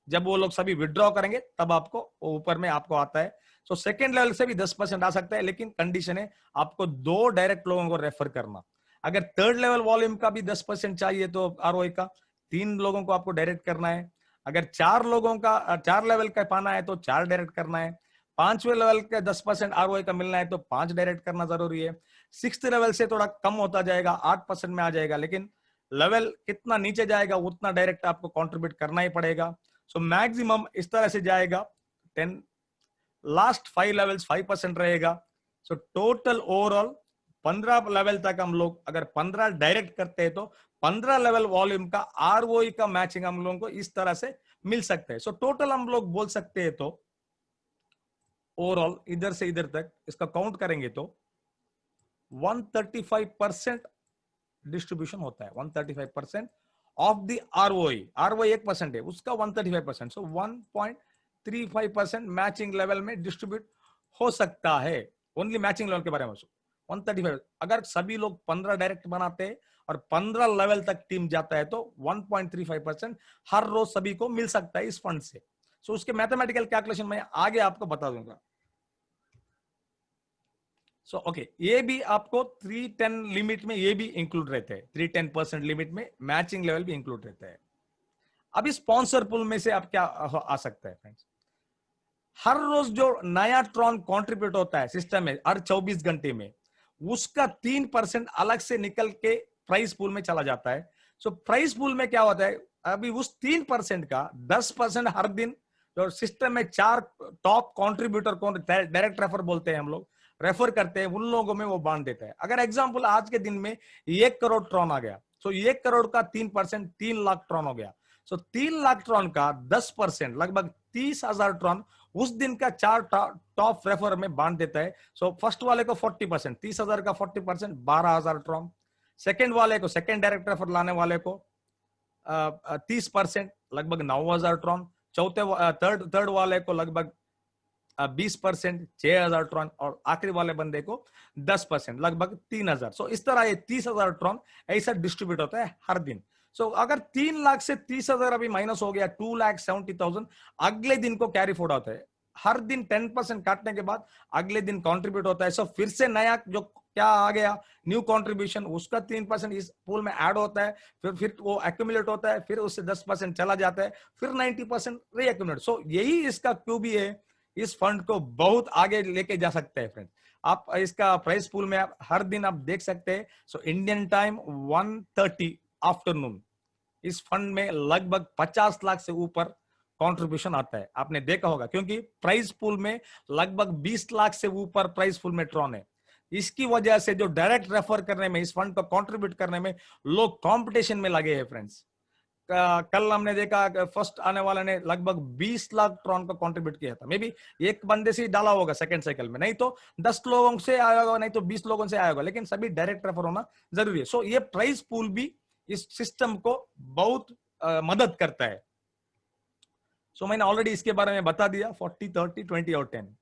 जब वो लोग सभी विड्रॉ करेंगे तब आपको ऊपर में आपको आता है। सो सेकंड लेवल से भी 10% आ सकता है, लेकिन कंडीशन है आपको 2 डायरेक्ट लोगों को रेफर करना। अगर थर्ड लेवल वॉल्यूम का भी 10% चाहिए तो आरओई का 3 लोगों को आपको डायरेक्ट करना है। अगर 4 लोगों का 4 लेवल का पाना है तो 4 डायरेक्ट करना है। 5वें लेवल का 10% आरओई का मिलना है तो 5 डायरेक्ट करना जरूरी है। 6th लेवल से थोड़ा कम होता जाएगा, 8% में आ जाएगा, लेकिन लेवल कितना नीचे जाएगा उतना डायरेक्ट आपको कंट्रीब्यूट करना ही पड़ेगा। सो मैक्सिमम इस तरह से जाएगा 10, लास्ट 5 लेवल्स 5% रहेगा। सो टोटल ओवरऑल 15 लेवल तक हम लोग अगर 15 डायरेक्ट करते हैं तो 15 लेवल वॉल्यूम का आरओई का मैचिंग हम लोगों को इस तरह से मिल सकता है। सो टोटल हम लोग बोल सकते हैं तो ओवरऑल इधर से इधर तक इसका काउंट करेंगे तो 135% डिस्ट्रीब्यूशन होता है। 135% ऑफ द आरओई, आरओई 1% है उसका 135%, सो 1.35% मैचिंग लेवल में डिस्ट्रीब्यूट हो सकता है। ओनली मैचिंग लेवल के बारे में 135। अगर सभी लोग 15 डायरेक्ट बनाते हैं और 15 लेवल तक टीम जाता है तो 1.35% हर रोज सभी को मिल सकता है इस फंड से। सो उसके मैथमेटिकल कैलकुलेशन मैं आगे आपको बता दूंगा। सो ओके, ये भी आपको 310 लिमिट में ये भी इंक्लूड रहते हैं। 310% लिमिट में मैचिंग लेवल भी इंक्लूड रहता है। अभी स्पॉन्सर पुल में से आप क्या आ सकता है फ्रेंड्स, हर रोज जो नया ट्रॉन कंट्रीब्यूट होता है सिस्टम में हर 24 घंटे में, उसका 3% अलग से निकल के प्राइस पूल में चला जाता है। सो प्राइस पूल में क्या होता है, अभी उस 3% का 10% हर दिन जो सिस्टम में 4 टॉप कंट्रीब्यूटर को डायरेक्ट रेफर बोलते हैं हम लोग, रेफर करते हैं, उन लोगों में वो बांट देता है। अगर एग्जांपल आज के दिन में 1 करोड़ ट्रॉन आ गया, सो 1 करोड़ का 3% 3 लाख ट्रॉन हो गया। सो 3 लाख ट्रॉन का 10% लगभग 30,000 ट्रॉन उस दिन का 4 टॉप रेफर में बांट देता है। सो फर्स्ट वाले को 40%, 30,000 का 40% 12,000 ट्रॉन। सेकंड वाले को, सेकंड डायरेक्ट रेफर लाने वाले को 30% लगभग 9,000 ट्रॉन। चौथे थर्ड वाले को लगभग 20% 6,000 ट्रॉन, और आखिरी वाले बंदे को 10% लगभग 3,000। सो इस तरह ये 30,000 ट्रॉन ऐसा डिस्ट्रीब्यूट होता है हर दिन। सो अगर 3 लाख से 30,000 अभी माइनस हो गया, 2,70,000 अगले दिन को कैरी फॉरवर्ड होता है। हर दिन 10% काटने के बाद अगले दिन कंट्रीब्यूट होता है। सो फिर से नया जो क्या आ गया न्यू कंट्रीब्यूशन, उसका 3% इस पूल में ऐड होता है, फिर वो एक्यूमुलेट होता है, फिर उससे 10% चला जाता है, फिर 90% रीएक्यूमुलेट। सो यही इसका क्यूबी है, इस फंड को बहुत आगे लेके जा सकते हैं फ्रेंड्स। आप इसका प्राइस पूल में आप हर दिन आप देख सकते हैं। सो इंडियन टाइम 1:30 आफ्टरनून इस फंड में लगभग 50 लाख से ऊपर कंट्रीब्यूशन आता है, आपने देखा होगा, क्योंकि प्राइस पूल में लगभग 20 लाख से ऊपर प्राइस पूल में ट्रॉन है। इसकी वजह से जो डायरेक्ट रेफर करने में, इस फंड को कंट्रीब्यूट करने में लोग कंपटीशन में लगे हैं फ्रेंड्स। कल हमने देखा फर्स्ट आने वाले ने लगभग 20 लाख ट्रॉन को कंट्रीब्यूट किया था। मे बी एक बंदे से ही डाला होगा सेकंड साइकिल में, नहीं तो 10 लोगों से आया होगा, नहीं तो 20 लोगों से आया होगा, लेकिन सभी डायरेक्ट रेफर होना जरूरी है। सो ये प्राइस पूल भी इस सिस्टम को बहुत मदद करता है। सो मैंने ऑलरेडी इसके बारे में बता दिया, 40, 30, 20 और 10।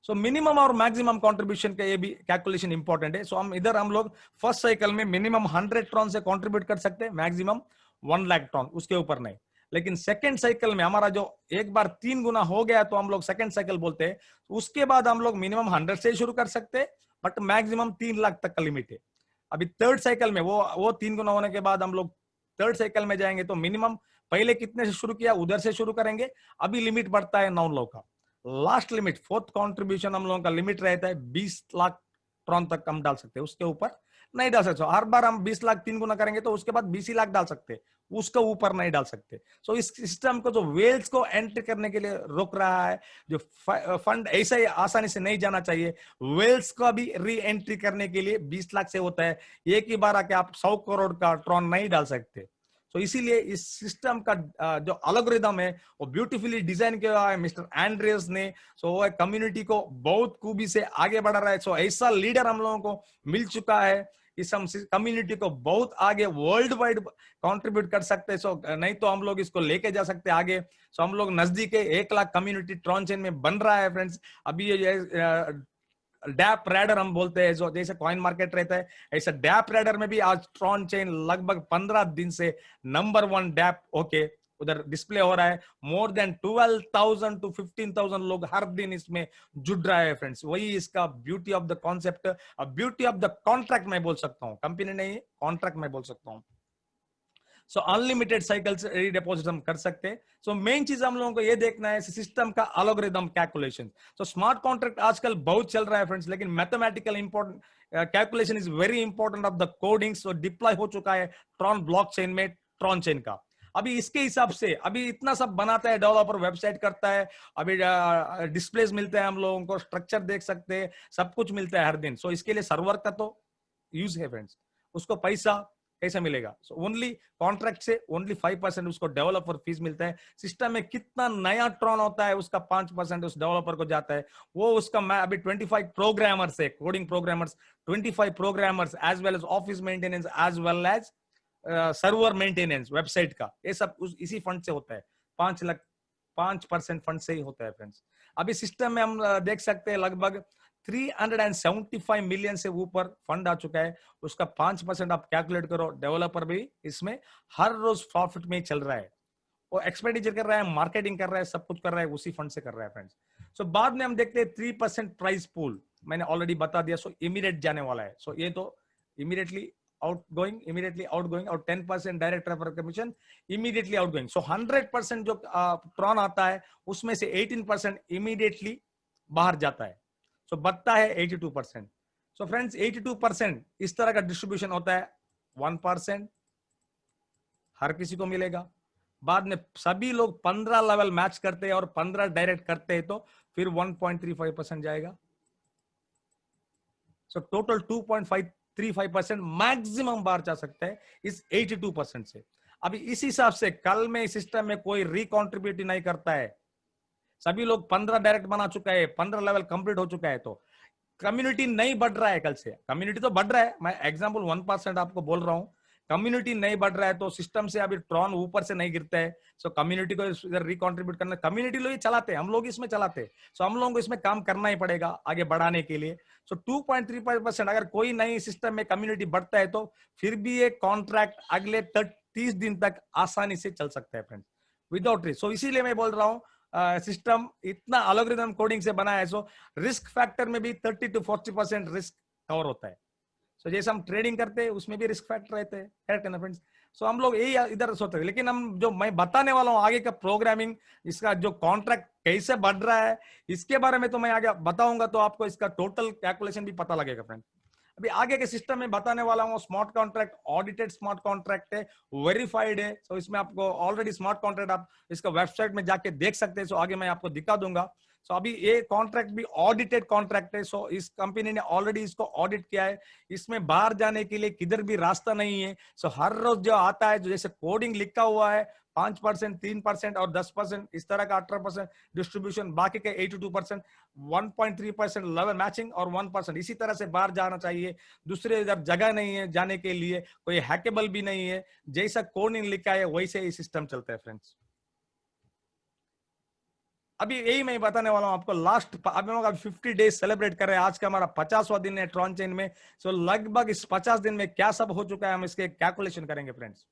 सो मिनिमम और मैक्सिमम कंट्रीब्यूशन का ये भी कैलकुलेशन इंपॉर्टेंट है। सो हम लोग फर्स्ट साइकिल में मिनिमम 100 ट्रॉन से कंट्रीब्यूट कर सकते हैं, मैक्सिमम 1 लाख ट्रॉन, उसके ऊपर नहीं। लेकिन सेकंड साइकिल में हमारा जो एक बार 3 गुना हो गया तो हम लोग सेकंड साइकिल बोलते हैं। उसके बाद हम लोग मिनिमम 100 से शुरू कर सकते हैं, बट मैक्सिमम 3 लाख तक का लिमिट है। अभी थर्ड साइकिल में वो 3 गुना होने के बाद हम लोग थर्ड साइकिल में जाएंगे तो मिनिमम पहले कितने से शुरू किया उधर से शुरू करेंगे। अभी लिमिट बढ़ता है 9 लाख का। लास्ट लिमिट फोर्थ कंट्रीब्यूशन हम लोगों का लिमिट रहता है 20 लाख ट्रॉन तक हम डाल सकते हैं, उसके ऊपर नहीं डाल सकते। हर बार हम 20 लाख 3 गुना करेंगे तो उसके बाद 20 ही लाख डाल सकते हैं, उसके ऊपर नहीं डाल सकते। सो इस सिस्टम को जो वेल्स को एंट्री करने के लिए रोक रहा है, जो फंड ऐसा ही आसानी से नहीं जाना चाहिए, वेल्स को भी री एंट्री करने के लिए 20 लाख से होता है। एक ही बार आके आप 100 करोड़ का ट्रॉन नहीं डाल सकते। तो इसीलिए इस सिस्टम का जो एल्गोरिथम है वो ब्यूटीफुली डिजाइन किया है मिस्टर एंड्रियस ने। सो वो कम्युनिटी को बहुत खूबी से आगे बढ़ा रहा है। सो ऐसा लीडर हम लोगों को मिल चुका है, इस हम कम्युनिटी को बहुत आगे वर्ल्ड वाइड कंट्रीब्यूट कर सकते हैं। सो नहीं तो हम लोग इसको लेके जा सकते आगे। सो हम लोग नजदीक 1 लाख कम्युनिटी ट्रॉन चेन में बन रहा है फ्रेंड्स। अभी ये डैप रैडर हम बोलते हैं, जो जैसे कॉइन मार्केट रहता है ऐसा डैप रैडर में भी आज ट्रॉन चेन लगभग 15 दिन से नंबर 1 डैप ओके उधर डिस्प्ले हो रहा है। मोर देन 12,000 to 15,000 लोग हर दिन इसमें जुड़ रहा है फ्रेंड्स। वही इसका beauty of the concept, beauty of the contract मैं बोल सकता हूँ, कंपनी नहीं कॉन्ट्रैक्ट मैं बोल सकता हूँ। सो अनलिमिटेड साइकिल्स डिपॉजिट हम कर सकते हैं। सो मेन चीज हम लोगों को ये देखना है सिस्टम का algorithm calculation. So smart contract आजकल बहुत चल रहा है फ्रेंड्स, लेकिन mathematical important calculation is very important of the coding. So deploy हो चुका है ट्रॉन ब्लॉकचेन में, ट्रॉन चेन का। अभी इसके हिसाब से अभी इतना सब बनाता है डेवलपर, वेबसाइट करता है, अभी डिस्प्लेस मिलते हैं हम लोगों को, स्ट्रक्चर देख सकते हैं, सब कुछ मिलता है हर दिन। सो इसके लिए सर्वर का तो यूज है फ्रेंड्स, उसको पैसा कैसे मिलेगा? सो ओनली कॉन्ट्रैक्ट से ओनली 5% उसको डेवलपर फीस मिलता है। सिस्टम में कितना नया ट्रॉन होता है उसका 5% उस डेवलपर को जाता है। वो उसका मैं अभी 25 प्रोग्रामर्स है, coding programmers 25 programmers as well as office maintenance as well as server maintenance website का, ये सब इसी फंड से होता है। 5% फंड से ही होता है फ्रेंड्स। अभी सिस्टम में हम देख सकते हैं लगभग 375 मिलियन से ऊपर फंड आ चुका है। उसका 5% आप कैलकुलेट करो, डेवलपर भी इसमें हर रोज प्रॉफिट में चल रहा है। वो एक्सपेंडिचर कर रहा है, मार्केटिंग कर रहा है, सब कुछ कर रहा है, उसी फंड से कर रहा है फ्रेंड्स। सो बाद में हम देखते हैं 3% प्राइस पूल, मैंने ऑलरेडी बता दिया। सो इमीडिएट जाने वाला है। सो ये तो इमीडिएटली immediately outgoing, और 10% direct refer commission immediately outgoing. So 100% जो ट्रॉन आता है उसमें से 18% इमीडिएटली बाहर जाता है। सो बचता है 82%। सो फ्रेंड्स 82% इस तरह का डिस्ट्रीब्यूशन होता है। 1% हर किसी को मिलेगा। बाद में सभी लोग 15 लेवल मैच करते हैं और 15 डायरेक्ट करते हैं तो फिर 1.35% जाएगा। सो टोटल 2.535% मैक्सिमम बार जा सकता है इस 82% से। अभी इस हिसाब से कल में सिस्टम में कोई रिकॉन्ट्रीब्यूट नहीं करता है, सभी लोग 15 डायरेक्ट बना चुका है, 15 लेवल कंप्लीट हो चुका है, तो कम्युनिटी नहीं बढ़ रहा है। कल से कम्युनिटी तो बढ़ रहा है, मैं एग्जांपल 1% आपको बोल रहा हूं। कम्युनिटी नहीं बढ़ रहा है तो सिस्टम से अभी ट्रॉन ऊपर से नहीं गिरता है। सो कम्युनिटी को इधर रिकॉन्ट्रीब्यूट करना, कम्युनिटी लोग चलाते हैं, हम लोग इसमें चलाते हैं। सो हम लोगों को इसमें काम करना ही पड़ेगा आगे बढ़ाने के लिए। सो 2.35% अगर कोई नई सिस्टम में कम्युनिटी बढ़ता है तो फिर भी ये कॉन्ट्रैक्ट अगले 30 दिन तक आसानी से चल सकता है फ्रेंड्स, विदाउट रिस्क। सो इसीलिए मैं बोल रहा हूँ सिस्टम इतना एल्गोरिथम कोडिंग से बना है। सो रिस्क फैक्टर में भी 30 to 40% रिस्क कवर होता है। सो जैसे हम ट्रेडिंग करते हैं उसमें भी रिस्क फैक्टर रहते हैं, करेक्ट है ना फ्रेंड्स? सो हम लोग यही इधर सोचते हैं, लेकिन हम जो मैं बताने वाला हूँ आगे का प्रोग्रामिंग, इसका जो कॉन्ट्रैक्ट कैसे बढ़ रहा है इसके बारे में तो मैं आगे बताऊंगा, तो आपको इसका टोटल कैलकुलेशन भी पता लगेगा फ्रेंड्स। अभी आगे के सिस्टम में बताने वाला हूँ smart contract, audited smart contract है, वेरीफाइड है। सो इसमें आपको ऑलरेडी स्मार्ट कॉन्ट्रैक्ट आप इसका वेबसाइट में जाके देख सकते हैं। सो आगे मैं आपको दिखा दूंगा। सो अभी ये कॉन्ट्रैक्ट भी ऑडिटेड कॉन्ट्रैक्ट है। सो इस कंपनी ने ऑलरेडी इसको ऑडिट किया है, इसमें बाहर जाने के लिए किधर भी रास्ता नहीं है। सो हर रोज जो आता है, जो जैसे कोडिंग लिखा हुआ है 5%, 3% और 10% इस तरह का 18% डिस्ट्रीब्यूशन, बाकी के 82%, 1.3% लेवल मैचिंग और 1% इसी तरह से बाहर जाना चाहिए। दूसरे इधर जगह नहीं है जाने के लिए, कोई हैकेबल भी नहीं है, जैसा कोडिंग लिखा है वैसे ही सिस्टम चलता है फ्रेंड्स। अभी यही मैं बताने वाला हूं आपको। लास्ट अभी हम 50 डेज सेलिब्रेट कर रहे हैं, आज का हमारा 50वां दिन है ट्रॉन चेन में। सो लगभग इस 50 दिन में क्या सब हो चुका है हम इसके कैलकुलेशन करेंगे फ्रेंड्स।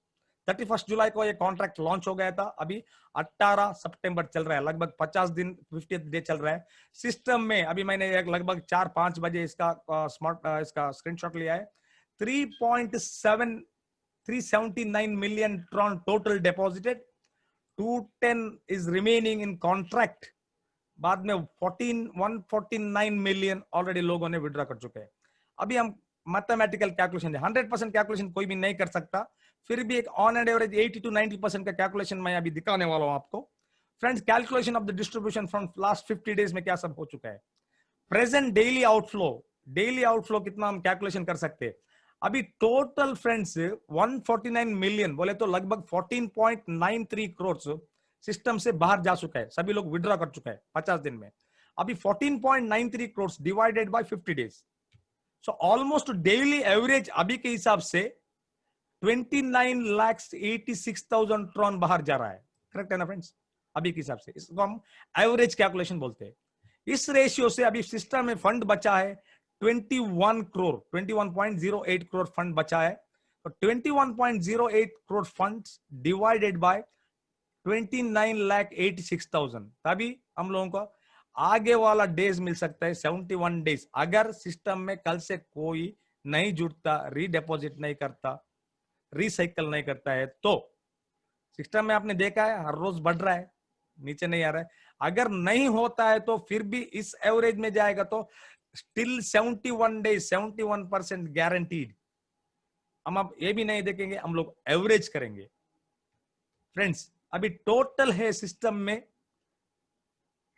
31 जुलाई को ये कॉन्ट्रैक्ट लॉन्च हो गया था, अभी 18 सितंबर चल रहा है, लगभग 50 दिन 50th डे चल रहा है सिस्टम में। अभी मैंने एक लगभग 4-5 बजे इसका इसका स्क्रीनशॉट लिया है। 379 million tron total deposited, 210 is remaining in contract, बाद में 149 मिलियन ऑलरेडी लोगों ने विड्रॉ कर चुके हैं। अभी हम मैथमेटिकल कैलकुलेशन, 100% कैलकुलेशन कोई भी नहीं कर सकता, फिर भी एक ऑन एंड एवरेज 80 to 90% का कैलकुलेशन मैं अभी दिखाने वाला हूं आपको। Friends, calculation of the distribution from last 50 days में क्या सब हो चुका है। प्रेजेंट डेली आउटफ्लो कितना हम कैलकुलेशन कर सकते हैं। अभी टोटल फ्रेंड्स 149 मिलियन बोले तो लगभग 14.93 करोड़ सिस्टम से बाहर जा चुका है, सभी लोग विड्रॉ कर चुका है 50 दिन में। अभी 14.93 crore divided by 50 days, so almost daily average अभी के हिसाब से 29,86,000 ट्रॉन बाहर जा रहा है। करेक्ट है ना फ्रेंड्स, अभी के हिसाब से इसको हम एवरेज कैलकुलेशन बोलते हैं। इस रेशियो से अभी सिस्टम में फंड बचा है 21.08 करोड़ फंड बचा है। तो 21.08 करोड़ फंड्स डिवाइडेड बाय 29,86,000, तभी हम लोगों को आगे वाला डेज मिल सकता है 71 डेज। अगर सिस्टम में कल से कोई नहीं जुड़ता, रीडिपॉजिट नहीं करता, रिसाइकल नहीं करता है, तो सिस्टम में आपने देखा है हर रोज बढ़ रहा है, नीचे नहीं आ रहा है। अगर नहीं होता है तो फिर भी इस एवरेज में जाएगा तो स्टिल 71 डेज 71% गारंटीड। हम अब ये भी नहीं देखेंगे, हम लोग एवरेज करेंगे। फ्रेंड्स, अभी टोटल है सिस्टम में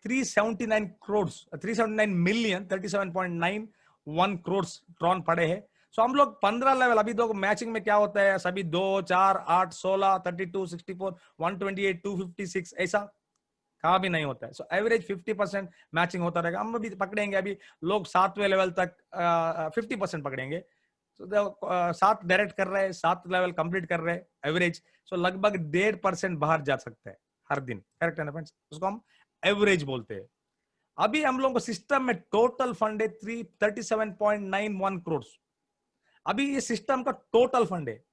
379 मिलियन 37.91 करोड़ ट्रॉन पड़े हैं। सो हम लोग 15 लेवल, अभी दो मैचिंग में क्या होता है, सभी 2, 4, 8, 16, 32, 64, 128, 256 ऐसा कहा भी नहीं होता है। सो एवरेज 50% मैचिंग होता रहेगा। हम भी पकड़ेंगे, अभी लोग 7वें लेवल तक 50% पकड़ेंगे। So, 7 डायरेक्ट कर रहे हैं, 7 लेवल कंप्लीट कर रहे हैं एवरेज। सो लगभग 1.5% बाहर जा सकता है हर दिन। करेक्ट है ना फ्रेंड्स, उसको हम एवरेज बोलते हैं। अभी हम लोगों को सिस्टम में टोटल फंड है 337.91 करोड़। अभी ये सिस्टम का टोटल फंड है,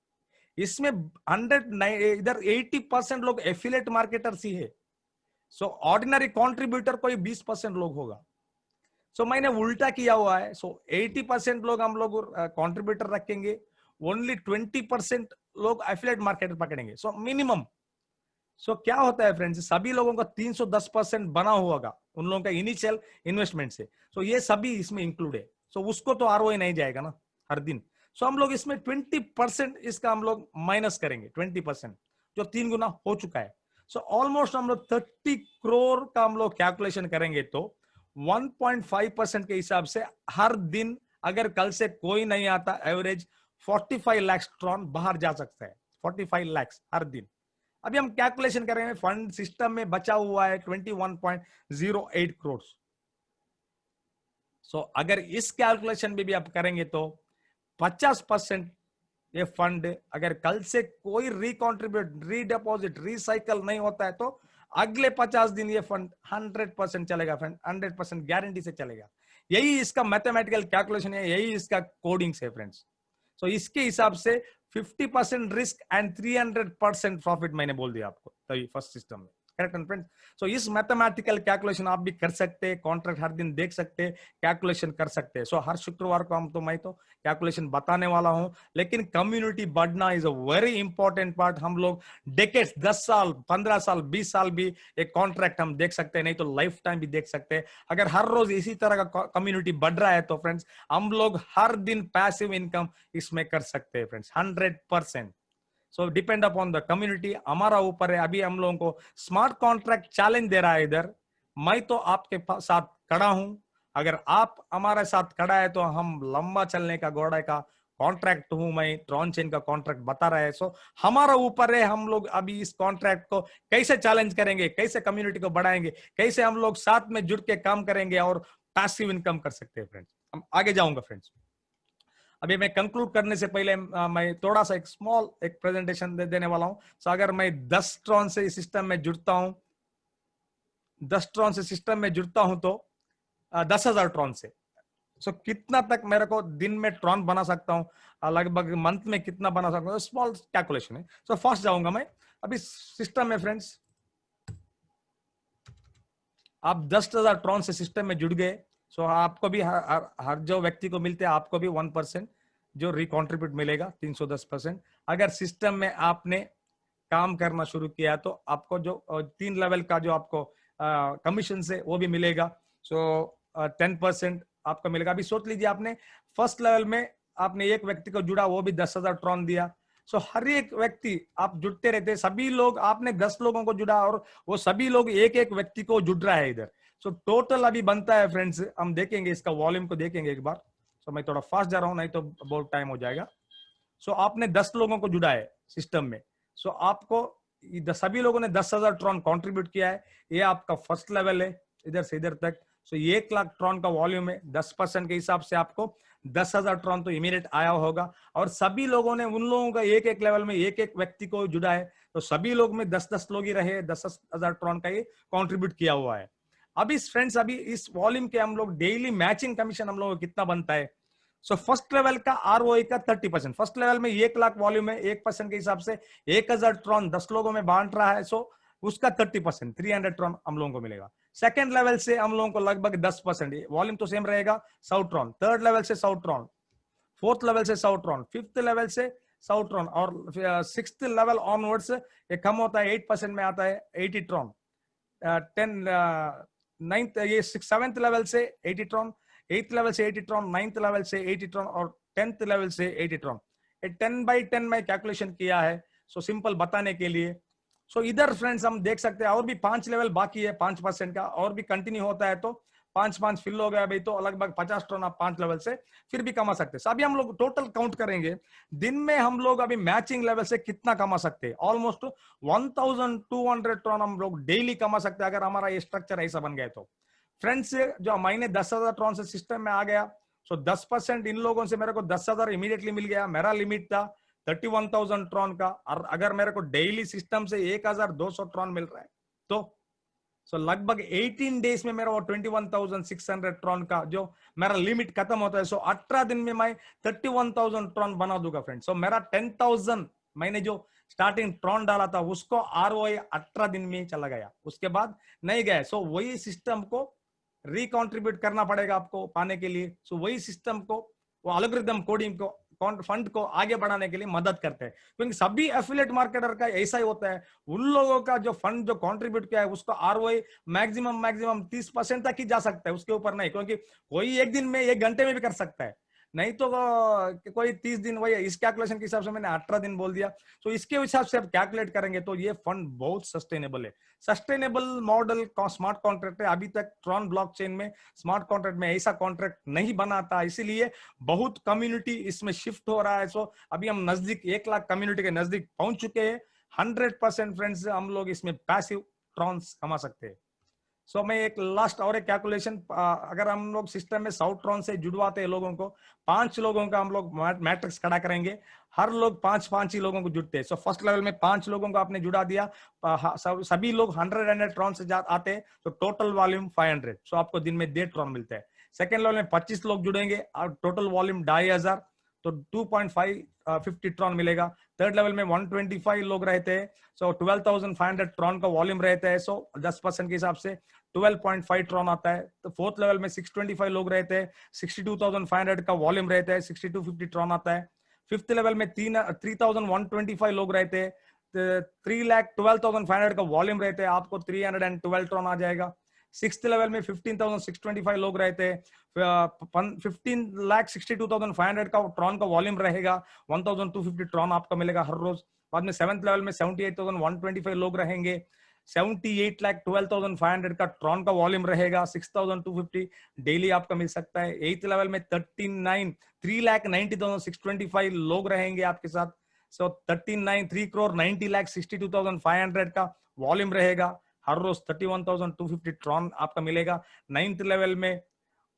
इसमें 100 80% लोग एफिलिएट मार्केटर्स ही है। सो ऑर्डिनरी कॉन्ट्रीब्यूटर कोई 20% लोग होगा। सो मैंने उल्टा किया हुआ है। सो 80% लोग हम लोग कॉन्ट्रीब्यूटर रखेंगे, ओनली 20% लोग एफिलिएट मार्केटर पकड़ेंगे। So minimum. सो क्या होता है फ्रेंड्स, सभी लोगों का 310% बना होगा उन लोगों का इनिशियल इन्वेस्टमेंट से। सो ये सभी इसमें इंक्लूड है। सो उसको तो आरओआई नहीं जाएगा ना हर दिन। सो हम लोग इसमें 20% इसका हम लोग माइनस करेंगे, 20% जो 3 गुना हो चुका है। सो ऑलमोस्ट हम लोग 30 करोड़ का हम लोग कैलकुलेशन करेंगे तो 1.5% के हिसाब से हर दिन अगर कल से कोई नहीं आता, एवरेज 45 लाख ट्रॉन बाहर जा सकता है, 45 लाख हर दिन। अभी हम कैलकुलेशन करेंगे, फंड सिस्टम में बचा हुआ है 21.08 करोड़। सो अगर इस कैलकुलेशन में भी आप करेंगे तो 50% ये फंड अगर कल से कोई रिकॉन्ट्रीब्यूट, रीडिपॉजिट, रिसाइकल नहीं होता है तो अगले 50 दिन ये फंड 100% चलेगा फ्रेंड, 100% गारंटी से चलेगा। यही इसका मैथमेटिकल कैलकुलेशन है, यही इसका कोडिंग्स है फ्रेंड्स। सो इसके हिसाब से 50% रिस्क एंड 300% प्रॉफिट मैंने बोल दिया आपको तो फर्स्ट सिस्टम में। Correct friends. सो इस मैथमेटिकल कैलकुलेशन आप भी कर सकते हैं, कॉन्ट्रैक्ट हर दिन देख सकते हैं, कैलकुलेशन कर सकते हैं। सो हर शुक्रवार को मैं तो कैलकुलेशन बताने वाला हूं। लेकिन कम्युनिटी बढ़ना is a very important part. हम लोग डेकेड्स, 10 साल, 15 साल, 20 साल भी एक कॉन्ट्रैक्ट हम देख सकते हैं, नहीं तो लाइफ टाइम भी देख सकते हैं। अगर हर रोज इसी तरह का कम्युनिटी बढ़ रहा है तो फ्रेंड्स हम लोग हर दिन पैसिव इनकम इसमें कर सकते हैं friends, 100%। So depend upon the community, हमारा ऊपर है। अभी हम लोगों को स्मार्ट कॉन्ट्रैक्ट चैलेंज दे रहा है इधर, मैं तो आपके साथ खड़ा हूं। अगर आप हमारे साथ खड़ा है तो हम लंबा चलने का घोड़े का कॉन्ट्रैक्ट हूं मैं, ट्रॉन चेन का कॉन्ट्रैक्ट बता रहा है। सो हमारा ऊपर है, हम लोग अभी इस कॉन्ट्रैक्ट को कैसे चैलेंज करेंगे, कैसे कम्युनिटी को बढ़ाएंगे, कैसे हम लोग साथ में जुड़ के काम करेंगे और पैसिव इनकम कर सकते हैं फ्रेंड्स। हम आगे जाऊंगा फ्रेंड्स। अभी मैं कंक्लूड करने से पहले मैं थोड़ा सा एक स्मॉल एक प्रेजेंटेशन देने वाला हूं। सो अगर मैं 10 ट्रॉन से सिस्टम में जुड़ता हूं, 10 ट्रॉन से सिस्टम में जुड़ता हूं तो 10,000 ट्रॉन से सो कितना तक मेरे को दिन में ट्रॉन बना सकता हूँ, लगभग मंथ में कितना बना सकता हूँ, स्मॉल कैलकुलेशन है। सो फर्स्ट जाऊंगा मैं अभी सिस्टम में फ्रेंड्स। आप 10,000 ट्रॉन से सिस्टम में जुड़ गए, सो आपको भी हर जो व्यक्ति को मिलते हैं आपको भी 1% जो रिकॉन्ट्रीब्यूट मिलेगा, 310%। अगर सिस्टम में आपने काम करना शुरू किया तो आपको जो 3 लेवल का जो आपको कमीशन से वो भी मिलेगा। सो 10% आपको मिलेगा। अभी सोच लीजिए आपने फर्स्ट लेवल में आपने एक व्यक्ति को जुड़ा, वो भी 10,000 ट्रॉन दिया। सो हर एक व्यक्ति आप जुड़ते रहते, सभी लोग, आपने 10 लोगों को जुड़ा और वो सभी लोग एक एक व्यक्ति को जुड़ रहा है इधर। सो टोटल अभी बनता है फ्रेंड्स, हम देखेंगे इसका वॉल्यूम को देखेंगे एक बार। सो मैं थोड़ा फास्ट जा रहा हूं, नहीं तो बहुत टाइम हो जाएगा। सो आपने 10 लोगों को जुड़ा है सिस्टम में, सो आपको सभी लोगों ने 10,000 ट्रॉन कंट्रीब्यूट किया है। ये आपका फर्स्ट लेवल है इधर से इधर तक। सो 1 लाख ट्रॉन का वॉल्यूम है, 10% के हिसाब से आपको 10,000 ट्रॉन तो इमीडिएट आया होगा। और सभी लोगों ने, उन लोगों का एक एक लेवल में एक एक व्यक्ति को जुड़ा है, तो सभी लोग में 10-10 लोग ही रहे, 10,000 ट्रॉन का ये कॉन्ट्रीब्यूट किया हुआ है। अभी फ्रेंड्स अभी इस वॉल्यूम के हम लोग डेली मैचिंग कमीशन हम लोगों को कितना बनता है। सो फर्स्ट लेवल का आरओआई का 30%, फर्स्ट लेवल में 1 लाख वॉल्यूम है, 1% के हिसाब से 1,000 ट्रॉन 10 लोगों में बांट रहा है, सो उसका 30%, 300 ट्रॉन हम लोगों को मिलेगा। सेकंड लेवल से हम लोगों को लगभग 10%, वॉल्यूम तो सेम रहेगा, 100 ट्रॉन। थर्ड लेवल से 100 ट्रॉन, फोर्थ लेवल से 100 ट्रॉन, फिफ्थ लेवल से 100 ट्रॉन, और सिक्स्थ लेवल ऑनवर्ड्स ये कम होता है, 8% में आता है 80 ट्रॉन। 9th ये 7th लेवल से 80 ट्रॉन, 8th लेवल से 80 ट्रॉन, 9th लेवल से 80 ट्रॉन और 10th लेवल से 80 ट्रॉन। 10/10 में कैलकुलेशन किया है, सो सिंपल बताने के लिए। सो इधर फ्रेंड्स हम देख सकते हैं और भी 5 लेवल बाकी है, 5% का और भी कंटिन्यू होता है तो 5-5 फिल हो गया भाई, तो लगभग 50 ट्रॉन आप 5 लेवल से फिर भी कमा सकते हैं। अभी हम लोग टोटल काउंट करेंगे, दिन में हम लोग अभी मैचिंग लेवल से कितना कमा सकते हैं। ऑलमोस्ट 1,200 ट्रॉन हम लोग डेली कमा सकते हैं अगर हमारा ये स्ट्रक्चर ऐसा बन गया तो। फ्रेंड्स जो महीने 10,000 ट्रॉन से सिस्टम में आ गया, सो 10% इन लोगों से मेरे को 10,000 इमीडिएटली मिल गया। मेरा लिमिट था 31,000 ट्रॉन का, और अगर मेरे को डेली सिस्टम से 1,200 ट्रॉन मिल रहा है तो लगभग 18 डेज में मेरा वो 21,600 ट्रॉन का जो मेरा लिमिट खत्म होता है। 18 दिन में मैं 31,000 ट्रॉन बना दूंगा फ्रेंड। मेरा 10,000 मैंने जो स्टार्टिंग ट्रॉन डाला था उसको आरओआई 18 दिन में ही चला गया, उसके बाद नहीं गया। वही सिस्टम को रिकॉन्ट्रीब्यूट करना पड़ेगा आपको पाने के लिए। वही सिस्टम को, वो एल्गोरिथम कोडिंग को, फंड को आगे बढ़ाने के लिए मदद करते हैं, क्योंकि सभी एफिलिएट मार्केटर का ऐसा ही होता है। उन लोगों का जो फंड जो कंट्रीब्यूट किया है उसको आरओआई मैक्सिमम 30% तक ही जा सकता है, उसके ऊपर नहीं, क्योंकि कोई एक दिन में 1 घंटे में भी कर सकता है, नहीं तो कोई 30 दिन। वही इस कैलकुलेशन के हिसाब से मैंने 18 दिन बोल दिया। इसके हिसाब से आप कैलकुलेट करेंगे तो ये फंड बहुत सस्टेनेबल है। सस्टेनेबल मॉडल स्मार्ट कॉन्ट्रैक्ट है। अभी तक ट्रॉन ब्लॉकचेन में स्मार्ट कॉन्ट्रैक्ट में ऐसा कॉन्ट्रैक्ट नहीं बना था, इसीलिए बहुत कम्युनिटी इसमें शिफ्ट हो रहा है। अभी हम नजदीक 1 लाख कम्युनिटी के नजदीक पहुंच चुके हैं। 100% फ्रेंड्स हम लोग इसमें पैसिव ट्रॉन्स कमा सकते हैं। मैं एक लास्ट और एक कैलकुलेशन, अगर हम लोग सिस्टम में 100 ट्रॉन से जुड़वाते हैं लोगों को, 5 लोगों का हम लोग मैट्रिक्स खड़ा करेंगे, हर लोग 5-5 ही लोगों को जुड़ते हैं। फर्स्ट लेवल में 5 लोगों को आपने जुड़ा दिया, सभी लोग 100 ट्रॉन से आते हैं, तो टोटल वॉल्यूम 500। आपको दिन में 1.5 ट्रॉन मिलता है। सेकेंड लेवल में 25 लोग जुड़ेंगे और टोटल वॉल्यूम 2,500, तो 2.550 ट्रॉन मिलेगा। थर्ड लेवल में 125 लोग रहते हैं, 12,500 ट्रॉन का वॉल्यूम रहता है। 10% के हिसाब से 12.5 ट्रॉन आता है। तो फोर्थ लेवल में 625 लोग रहते हैं, 62,500 का वॉल्यूम रहता है, 6250 ट्रॉन आता है। फिफ्थ लेवल में 3,125 लोग रहते हैं, 3,12,500 का वॉल्यूम रहते हैं, आपको 312 ट्रॉन आ जाएगा। सिक्स्थ लेवल में 15,625 लोग रहते हैं, 15,62,500 का ट्रॉन का वॉल्यूम रहेगा, 1,250 ट्रॉन आपको मिलेगा हर रोज। बाद में सेवंथ लेवल में 78,125 लोग रहेंगे, 78,12,500 का ट्रॉन का वॉल्यूम रहेगा, 6,250 डेली आपका मिल सकता है। एथ लेवल में 3,90,625 लोग रहेंगे आपके साथ, 3,90,62,500 का वॉल्यूम रहेगा, हर रोज 31,250 ट्रॉन आपका मिलेगा। 9th लेवल में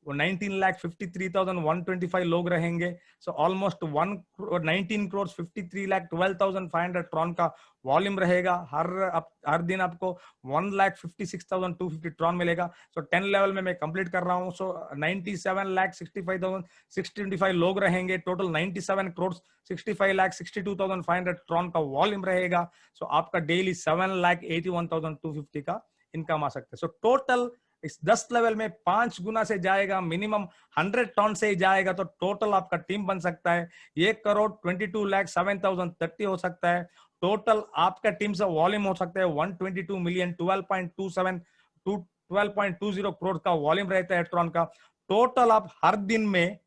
वो 19,53,125 लोग रहेंगे। सो ऑलमोस्ट 19 करोड़ 53,12,500 ट्रॉन का वॉल्यूम रहेगा। हर दिन आपको 1,56,250 ट्रॉन मिलेगा। सो 10 लेवल में मैं कंप्लीट कर रहा हूँ। सो 97,65,625 लोग रहेंगे। टोटल 97 करोड़ 65,62,500 ट्रॉन का वॉल्यूम रहेगा। सो आपका डेली 7,81,250 का इनकम आ सकता है। सो टोटल इस 10 लेवल में 5 गुना से जाएगा, मिनिमम 100 टन से ही जाएगा, तो टोटल आपका टीम बन सकता है 1,22,07,030 हो सकता है। टोटल आपका टीम से वॉल्यूम हो सकता है 122 मिलियन 12.20 करोड़ का वॉल्यूम रहता है ट्रॉन का। टोटल आप हर दिन में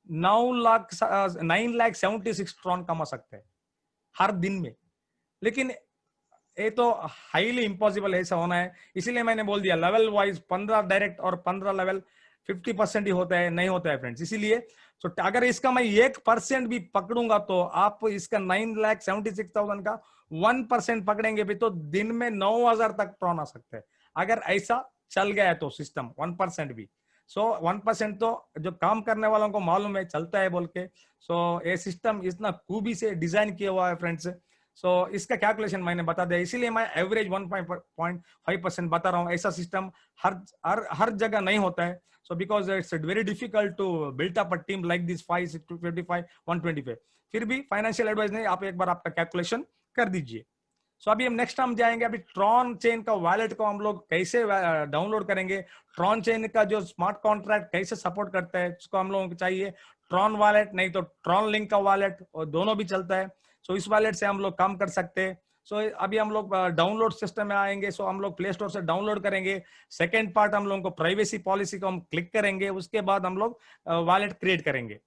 9,76 ट्रॉन कमा सकते हैं हर दिन में। लेकिन ये तो हाईली इम्पॉसिबल ऐसा होना है, इसीलिए मैंने बोल दिया लेवल वाइज 15 डायरेक्ट और 15 लेवल 50% ही होता है, नहीं होता है फ्रेंड्स। इसीलिए तो अगर इसका मैं 1% भी पकड़ूंगा तो आप इसका 9,76,000 का 1% पकड़ेंगे भी तो दिन में 9,000 तक ट्रॉन आ सकते हैं, अगर ऐसा चल गया है तो सिस्टम 1% भी। सो 1% तो जो काम करने वालों को मालूम है चलता है बोल के। सो ये सिस्टम इतना खूबी से डिजाइन किया हुआ है फ्रेंड्स। सो इसका कैलकुलेशन मैंने बता दिया, इसीलिए मैं एवरेज 1.5% बता रहा हूँ। ऐसा सिस्टम हर जगह नहीं होता है। So because it's very difficult to build up a team like this 555 125। फिर भी फाइनेंशियल एडवाइस नहीं, आप एक बार आपका कैलकुलेशन कर दीजिए। सो अभी हम जाएंगे अभी ट्रॉन चेन का वॉलेट को हम लोग कैसे डाउनलोड करेंगे। ट्रॉन चेन का जो स्मार्ट कॉन्ट्रैक्ट कैसे सपोर्ट करता है, उसको हम लोगों को चाहिए ट्रॉन वॉलेट, नहीं तो ट्रॉन लिंक का वॉलेट, और दोनों भी चलता है। सो इस वॉलेट से हम लोग काम कर सकते हैं। सो अभी हम लोग डाउनलोड सिस्टम में आएंगे। सो हम लोग प्ले स्टोर से डाउनलोड करेंगे। सेकेंड पार्ट हम लोगों को प्राइवेसी पॉलिसी को हम क्लिक करेंगे, उसके बाद हम लोग वॉलेट क्रिएट करेंगे।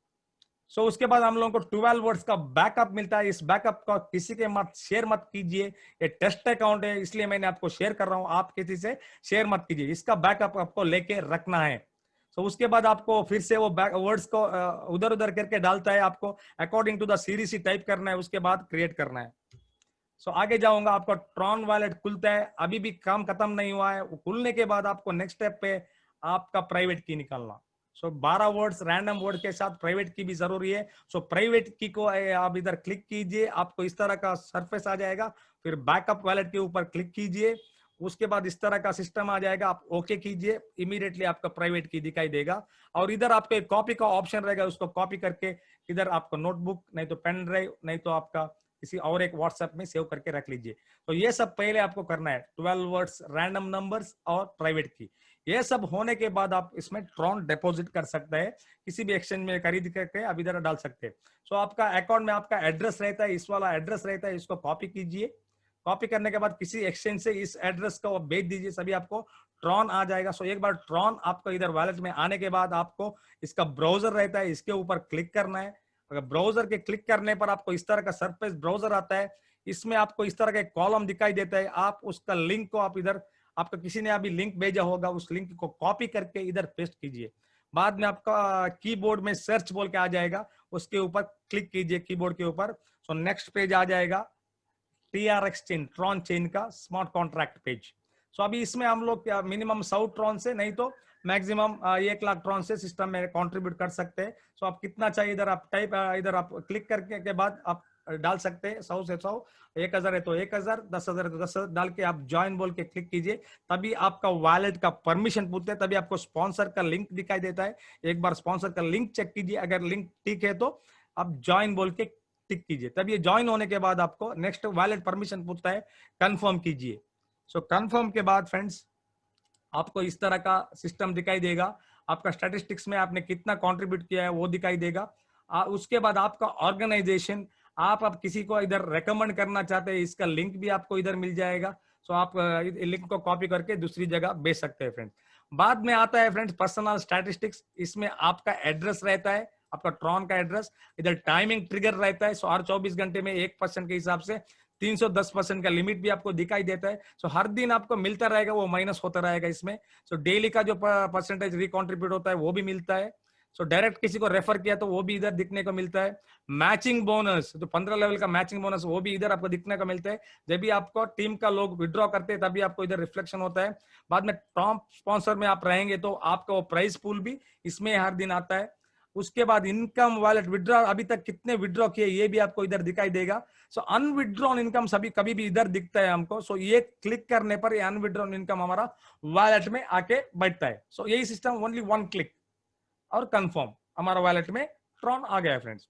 सो उसके बाद हम लोगों को 12 वर्ड्स का बैकअप मिलता है। इस बैकअप का किसी के मत शेयर मत कीजिए, ये टेस्ट अकाउंट है इसलिए मैंने आपको शेयर कर रहा हूं, आप किसी से शेयर मत कीजिए, इसका बैकअप आपको लेके रखना है। सो उसके बाद आपको फिर से वो वर्ड्स को उधर उधर करके डालता है, आपको according to the series type करना है, उसके बाद क्रिएट करना है। सो आगे जाऊंगा, आपका ट्रॉन वॉलेट खुलता है, अभी भी काम खत्म नहीं हुआ है। खुलने के बाद आपको नेक्स्ट स्टेप पे आपका प्राइवेट की निकालना। सो 12 वर्ड्स रैंडम वर्ड के साथ प्राइवेट की भी जरूरी है। सो प्राइवेट की को आप इधर क्लिक कीजिए, आपको इस तरह का सरफेस आ जाएगा। फिर बैकअप वॉलेट के ऊपर क्लिक कीजिए, उसके बाद इस तरह का सिस्टम आ जाएगा, आप ओके कीजिए, इमीडिएटली आपका प्राइवेट की दिखाई देगा। और इधर आपको एक कॉपी का ऑप्शन रहेगा, उसको कॉपी करके इधर आपको नोटबुक नहीं तो पेन ड्राइव नहीं तो आपका किसी और एक व्हाट्सएप में सेव करके रख लीजिए। तो ये सब पहले आपको करना है, 12 वर्ड्स रैंडम नंबर्स और प्राइवेट की। ये सब होने के बाद आप इसमें ट्रॉन डिपॉजिट कर सकते हैं, किसी भी एक्सचेंज में खरीद करके आप इधर डाल सकते हैं। सो आपका अकाउंट में आपका एड्रेस रहता है, इस वाला एड्रेस रहता है, इसको कॉपी कीजिए। कॉपी करने के बाद किसी एक्सचेंज से इस एड्रेस को भेज दीजिए, सभी आपको ट्रॉन आ जाएगा। सो एक बार ट्रॉन आपको इधर वॉलेट में आने के बाद आपको इसका ब्राउजर रहता है, इसके ऊपर क्लिक करना है। अगर ब्राउजर के क्लिक करने पर आपको इस तरह का सरफेस ब्राउजर आता है, इसमें आपको इस तरह का कॉलम दिखाई देता है। आप उसका लिंक को आप इधर, आपका किसी ने अभी लिंक भेजा होगा, उस लिंक को कॉपी करके इधर पेस्ट कीजिए। बाद में आपका कीबोर्ड में सर्च बोल के आ जाएगा, उसके ऊपर क्लिक कीजिए कीबोर्ड के ऊपर। सो नेक्स्ट पेज आ जाएगा TRX चेन, ट्रॉन चेन का स्मार्ट कॉन्ट्रैक्ट पेज। सो अभी इसमें हम लोग मिनिमम 100 ट्रॉन से नहीं तो मैक्सिमम 1 लाख ट्रॉन से सिस्टम में कंट्रीब्यूट कर सकते हैं। सो आप कितना चाहिए इधर आप टाइप, इधर आप क्लिक करके के बाद आप डाल सकते हैं 100 से 100, 1,000 है तो 1,000, 10,000 है तो 10,000 डाल के आप ज्वाइन बोल के क्लिक कीजिए। तभी आपका वॉलेट का परमिशन पूछते हैं, तभी आपको स्पॉन्सर का लिंक दिखाई देता है। एक बार स्पॉन्सर का लिंक चेक कीजिए, अगर लिंक ठीक है तो आप ज्वाइन बोल के टिक कीजिए। तब ये ज्वाइन होने के बाद आपको नेक्स्ट वॉलेट परमिशन पूछता है, कंफर्म कीजिए। सो कंफर्म के बाद फ्रेंड्स आपको इस तरह का सिस्टम दिखाई देगा। आपका स्टैटिस्टिक्स में आपने कितना कंट्रीब्यूट किया है वो दिखाई देगा। उसके बाद आपका ऑर्गेनाइजेशन, आप किसी को इधर रेकमेंड करना चाहते हैं, इसका लिंक भी आपको इधर मिल जाएगा। सो आप लिंक को कॉपी करके दूसरी जगह भेज सकते हैं फ्रेंड्स। बाद में आता है फ्रेंड्स पर्सनल स्टैटिस्टिक्स, इसमें आपका एड्रेस रहता है, आपका ट्रॉन का एड्रेस, इधर टाइमिंग ट्रिगर रहता है। सो हर 24 घंटे में 1% के हिसाब से 310% का लिमिट भी आपको दिखाई देता है। सो हर दिन आपको मिलता रहेगा, वो माइनस होता रहेगा इसमें। सो डेली का जो परसेंटेज रिकॉन्ट्रीब्यूट होता है वो भी मिलता है। सो डायरेक्ट किसी को रेफर किया तो वो भी इधर दिखने को मिलता है। मैचिंग बोनस, जो 15 लेवल का मैचिंग बोनस, वो भी इधर आपको दिखने को मिलता है। जब भी आपको टीम का लोग विड्रॉ करते हैं तभी आपको इधर रिफ्लेक्शन होता है। बाद में टॉप स्पॉन्सर में आप रहेंगे तो आपका वो प्राइस पूल भी इसमें हर दिन आता है। उसके बाद इनकम वॉलेट विड्रॉ, अभी तक कितने विड्रॉ किए ये भी आपको इधर दिखाई देगा। सो अनविड्रॉन इनकम सभी कभी भी इधर दिखता है हमको। सो ये क्लिक करने पर ये अनविड्रॉन इनकम हमारा वॉलेट में आके बैठता है। सो यही सिस्टम, ओनली वन क्लिक और कंफर्म, हमारा वॉलेट में ट्रॉन आ गया है फ्रेंड्स।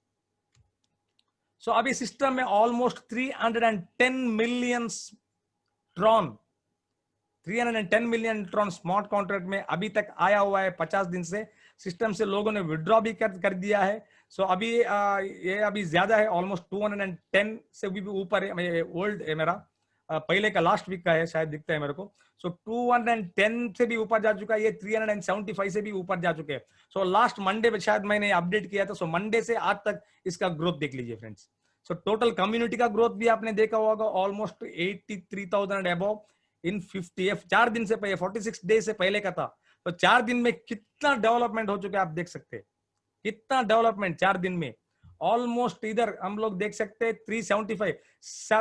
सो अभी सिस्टम में almost 310 million Tron, 310 million Tron smart contract में अभी तक आया हुआ है। 50 दिन से सिस्टम से लोगों ने विड्रॉ भी कर दिया है। सो अभी ये अभी ज्यादा है, ऑलमोस्ट 210 से भी ऊपर है। ओल्ड है मेरा, पहले का लास्ट वीक का है शायद, दिखता है मेरे को। सो 210 से भी ऊपर जा चुका है, ये 375 से भी ऊपर जा चुके हैं। सो लास्ट मंडे पे शायद मैंने अपडेट किया था। सो मंडे से आज तक इसका ग्रोथ देख लीजिए फ्रेंड्स। सो टोटल कम्युनिटी का ग्रोथ भी आपने देखा होगा, ऑलमोस्ट 83,000 अबव इन 50 4 दिन से पहले, 46 डे से पहले का था। तो 4 दिन में कितना डेवलपमेंट हो चुका है आप देख सकते हैं, कितना डेवलपमेंट 4 दिन में। ऑलमोस्ट इधर हम लोग देख सकते हैं 375,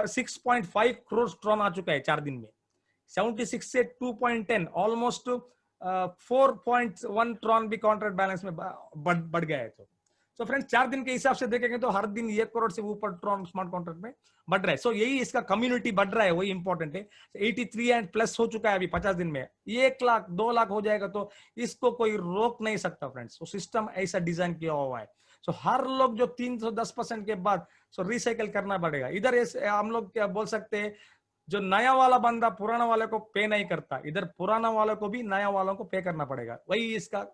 6.5 करोड़ ट्रॉन आ चुका है 4 दिन में। 76 से 2.10, ऑलमोस्ट 4.1 ट्रॉन भी कॉन्ट्रैक्ट बैलेंस में बढ़ गया है। तो फ्रेंड्स 4 दिन के हिसाब से देखेंगे तो हर दिन 1 करोड़ से ऊपर ट्रॉन स्मार्ट कॉन्ट्रैक्ट में बढ़ रहा है। सो यही इसका कम्युनिटी बढ़ रहा है, वही इंपॉर्टेंट है। 83 एंड प्लस हो चुका है अभी 50 दिन में। 1 लाख 2 लाख हो जाएगा तो इसको कोई रोक नहीं सकता फ्रेंड्स। तो सिस्टम ऐसा डिजाइन किया हुआ है। सो हर लोग जो 310% के बाद सो रिसाइकल करना पड़ेगा। इधर हम लोग क्या बोल सकते हैं, जो नया वाला बंदा पुराना वाले को पे नहीं करता, इधर पुराना वाले को भी नया वालों को पे करना पड़ेगा। वही इसका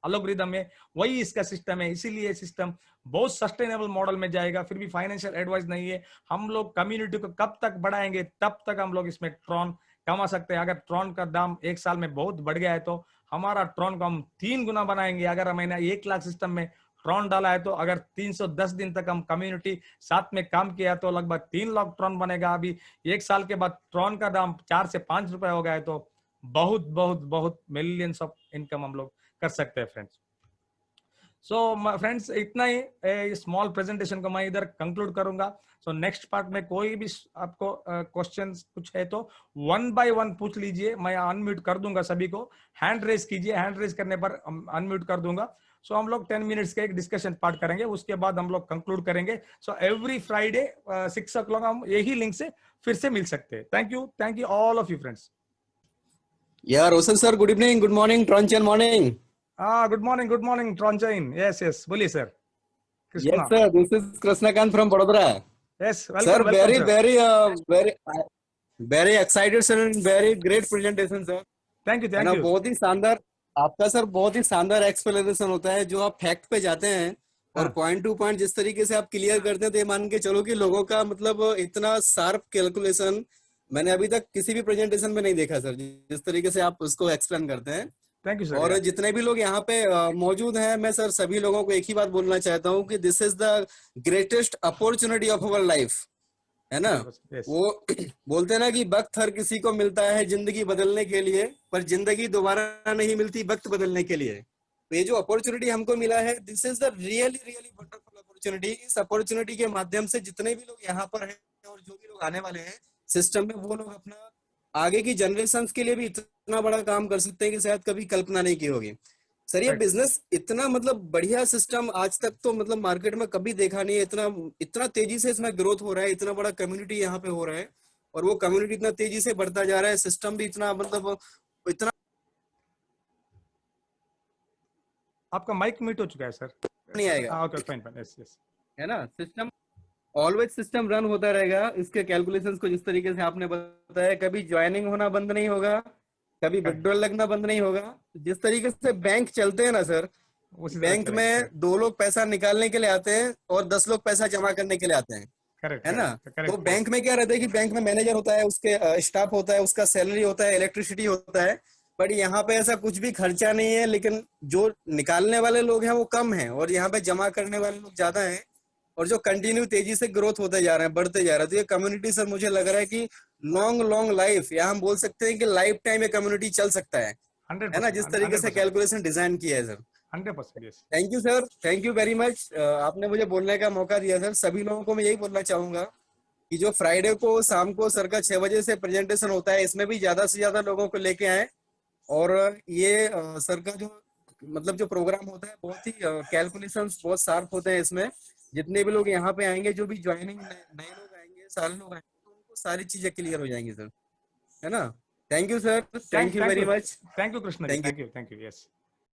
एल्गोरिथम है, वही इसका सिस्टम है। इसीलिए सिस्टम बहुत सस्टेनेबल मॉडल में जाएगा। फिर भी फाइनेंशियल एडवाइस नहीं है। हम लोग कम्युनिटी को कब तक बढ़ाएंगे तब तक हम लोग इसमें ट्रॉन कमा सकते हैं। अगर ट्रॉन का दाम 1 साल में बहुत बढ़ गया है तो हमारा ट्रॉन को हम 3 गुना बनाएंगे। अगर हमने 1 लाख सिस्टम में ट्रॉन डाला है तो अगर 310 दिन तक हम कम्युनिटी साथ में काम किया तो लगभग 3 लाख ट्रॉन बनेगा। अभी 1 साल के बाद ट्रॉन का दाम 4 से 5 रुपए हो गया है तो बहुत बहुत बहुत मिलियंस ऑफ इनकम हम लोग कर सकते हैं फ्रेंड्स। सो फ्रेंड्स इतना ही स्मॉल प्रेजेंटेशन को मैं इधर कंक्लूड करूंगा। सो नेक्स्ट पार्ट में कोई भी आपको क्वेश्चंस कुछ है तो 1 बाय 1 पूछ लीजिए, मैं अनम्यूट कर दूंगा सभी को। हैंड रेज कीजिए, हैंड रेज करने पर अनम्यूट कर दूंगा। सो हम लोग 10 मिनट्स का एक डिस्कशन पार्ट करेंगे, उसके बाद हम लोग कंक्लूड करेंगे। सो एवरी फ्राइडे 6 o'clock हम यही लिंक से फिर से मिल सकते हैं। Thank you all of you friends. Yeah, Roshan sir, good evening, good morning, Tronchen morning. Good morning Tron chain. Yes बोलिए sir. Yes, sir. This is Krishnakant from Vadodara. Yes, Sir, welcome, very, sir. very excited, sir, and very great presentation, sir. Thank you. बहुत ही शानदार आपका sir, बहुत ही शानदार explanation होता है। जो आप फैक्ट पे जाते हैं और पॉइंट टू पॉइंट जिस तरीके से आप क्लियर करते हैं तो ये मान के चलो कि लोगों का मतलब इतना शार्प कैलकुलेशन मैंने अभी तक किसी भी प्रेजेंटेशन में नहीं देखा सर, जिस तरीके से आप उसको एक्सप्लेन करते हैं। Thank you sir. और जितने भी लोग यहाँ पे मौजूद हैं, मैं सर सभी लोगों को एक ही बात बोलना चाहता हूँ कि this is the greatest opportunity of our life, है ना। वो बोलते हैं ना कि वक्त हर किसी को मिलता है जिंदगी बदलने के लिए, पर जिंदगी दोबारा नहीं मिलती वक्त बदलने के लिए। तो ये जो अपॉर्चुनिटी हमको मिला है, this is the really really wonderful opportunity. इस अपॉर्चुनिटी के माध्यम से जितने भी लोग यहाँ पर हैं और जो भी लोग आने वाले हैं सिस्टम में, वो लोग अपना आगे की जनरेशन के लिए भी इतना बड़ा काम कर सकते हैं कि शायद कभी कल्पना नहीं की होगी। सर ये बिजनेस इतना मतलब बढ़िया सिस्टम आज तक तो मतलब मार्केट में कभी देखा नहीं है। इतना तेजी से इसमें ग्रोथ हो रहा है, इतना बड़ा कम्युनिटी यहाँ पे हो रहा है और वो कम्युनिटी इतना तेजी से बढ़ता जा रहा है। सिस्टम भी इतना मतलब इतना। आपका माइक म्यूट हो चुका है सर, नहीं आएगा। ओके फाइन यस है ना। सिस्टम ऑलवेज सिस्टम रन होता रहेगा। इसके कैलकुलेशंस को जिस तरीके से आपने बताया, कभी ज्वाइनिंग होना बंद नहीं होगा, कभी विड्रॉल लगना बंद नहीं होगा। जिस तरीके से बैंक चलते हैं ना सर, बैंक में 2 लोग पैसा निकालने के लिए आते हैं और 10 लोग पैसा जमा करने के लिए आते हैं, है ना। तो बैंक में क्या रहता है कि बैंक में मैनेजर होता है, उसके स्टाफ होता है, उसका सैलरी होता है, इलेक्ट्रिसिटी होता है। बट यहाँ पे ऐसा कुछ भी खर्चा नहीं है, लेकिन जो निकालने वाले लोग हैं वो कम है और यहाँ पे जमा करने वाले लोग ज्यादा हैं और जो कंटिन्यू तेजी से ग्रोथ होते जा रहे हैं, बढ़ते जा रहे हैं। तो ये कम्युनिटी सर मुझे लग रहा है कि लॉन्ग लाइफ, या हम बोल सकते हैं कि लाइफ टाइम ये कम्युनिटी चल सकता है ना, जिस तरीके से कैलकुलेशन डिजाइन किया है sir. 100%, yes. Thank you sir, thank you very much. आपने मुझे बोलने का मौका दिया सर। सभी लोगों को मैं यही बोलना चाहूंगा कि जो फ्राइडे को शाम को सर का 6 बजे से प्रेजेंटेशन होता है, इसमें भी ज्यादा से ज्यादा लोगों को लेके आए। और ये सर का जो मतलब जो प्रोग्राम होता है, बहुत ही कैलकुलेशंस बहुत शार्प होते हैं इसमें। जितने भी लोग यहाँ पे आएंगे, जो भी ज्वाइनिंग नए लोग आएंगे, सारे लोग आएंगे, तो उनको सारी चीजें क्लियर हो जाएंगी सर, है ना। Thank you sir, thank you very much. Thank you, Krishna ji. Thank you. Thank you, yes.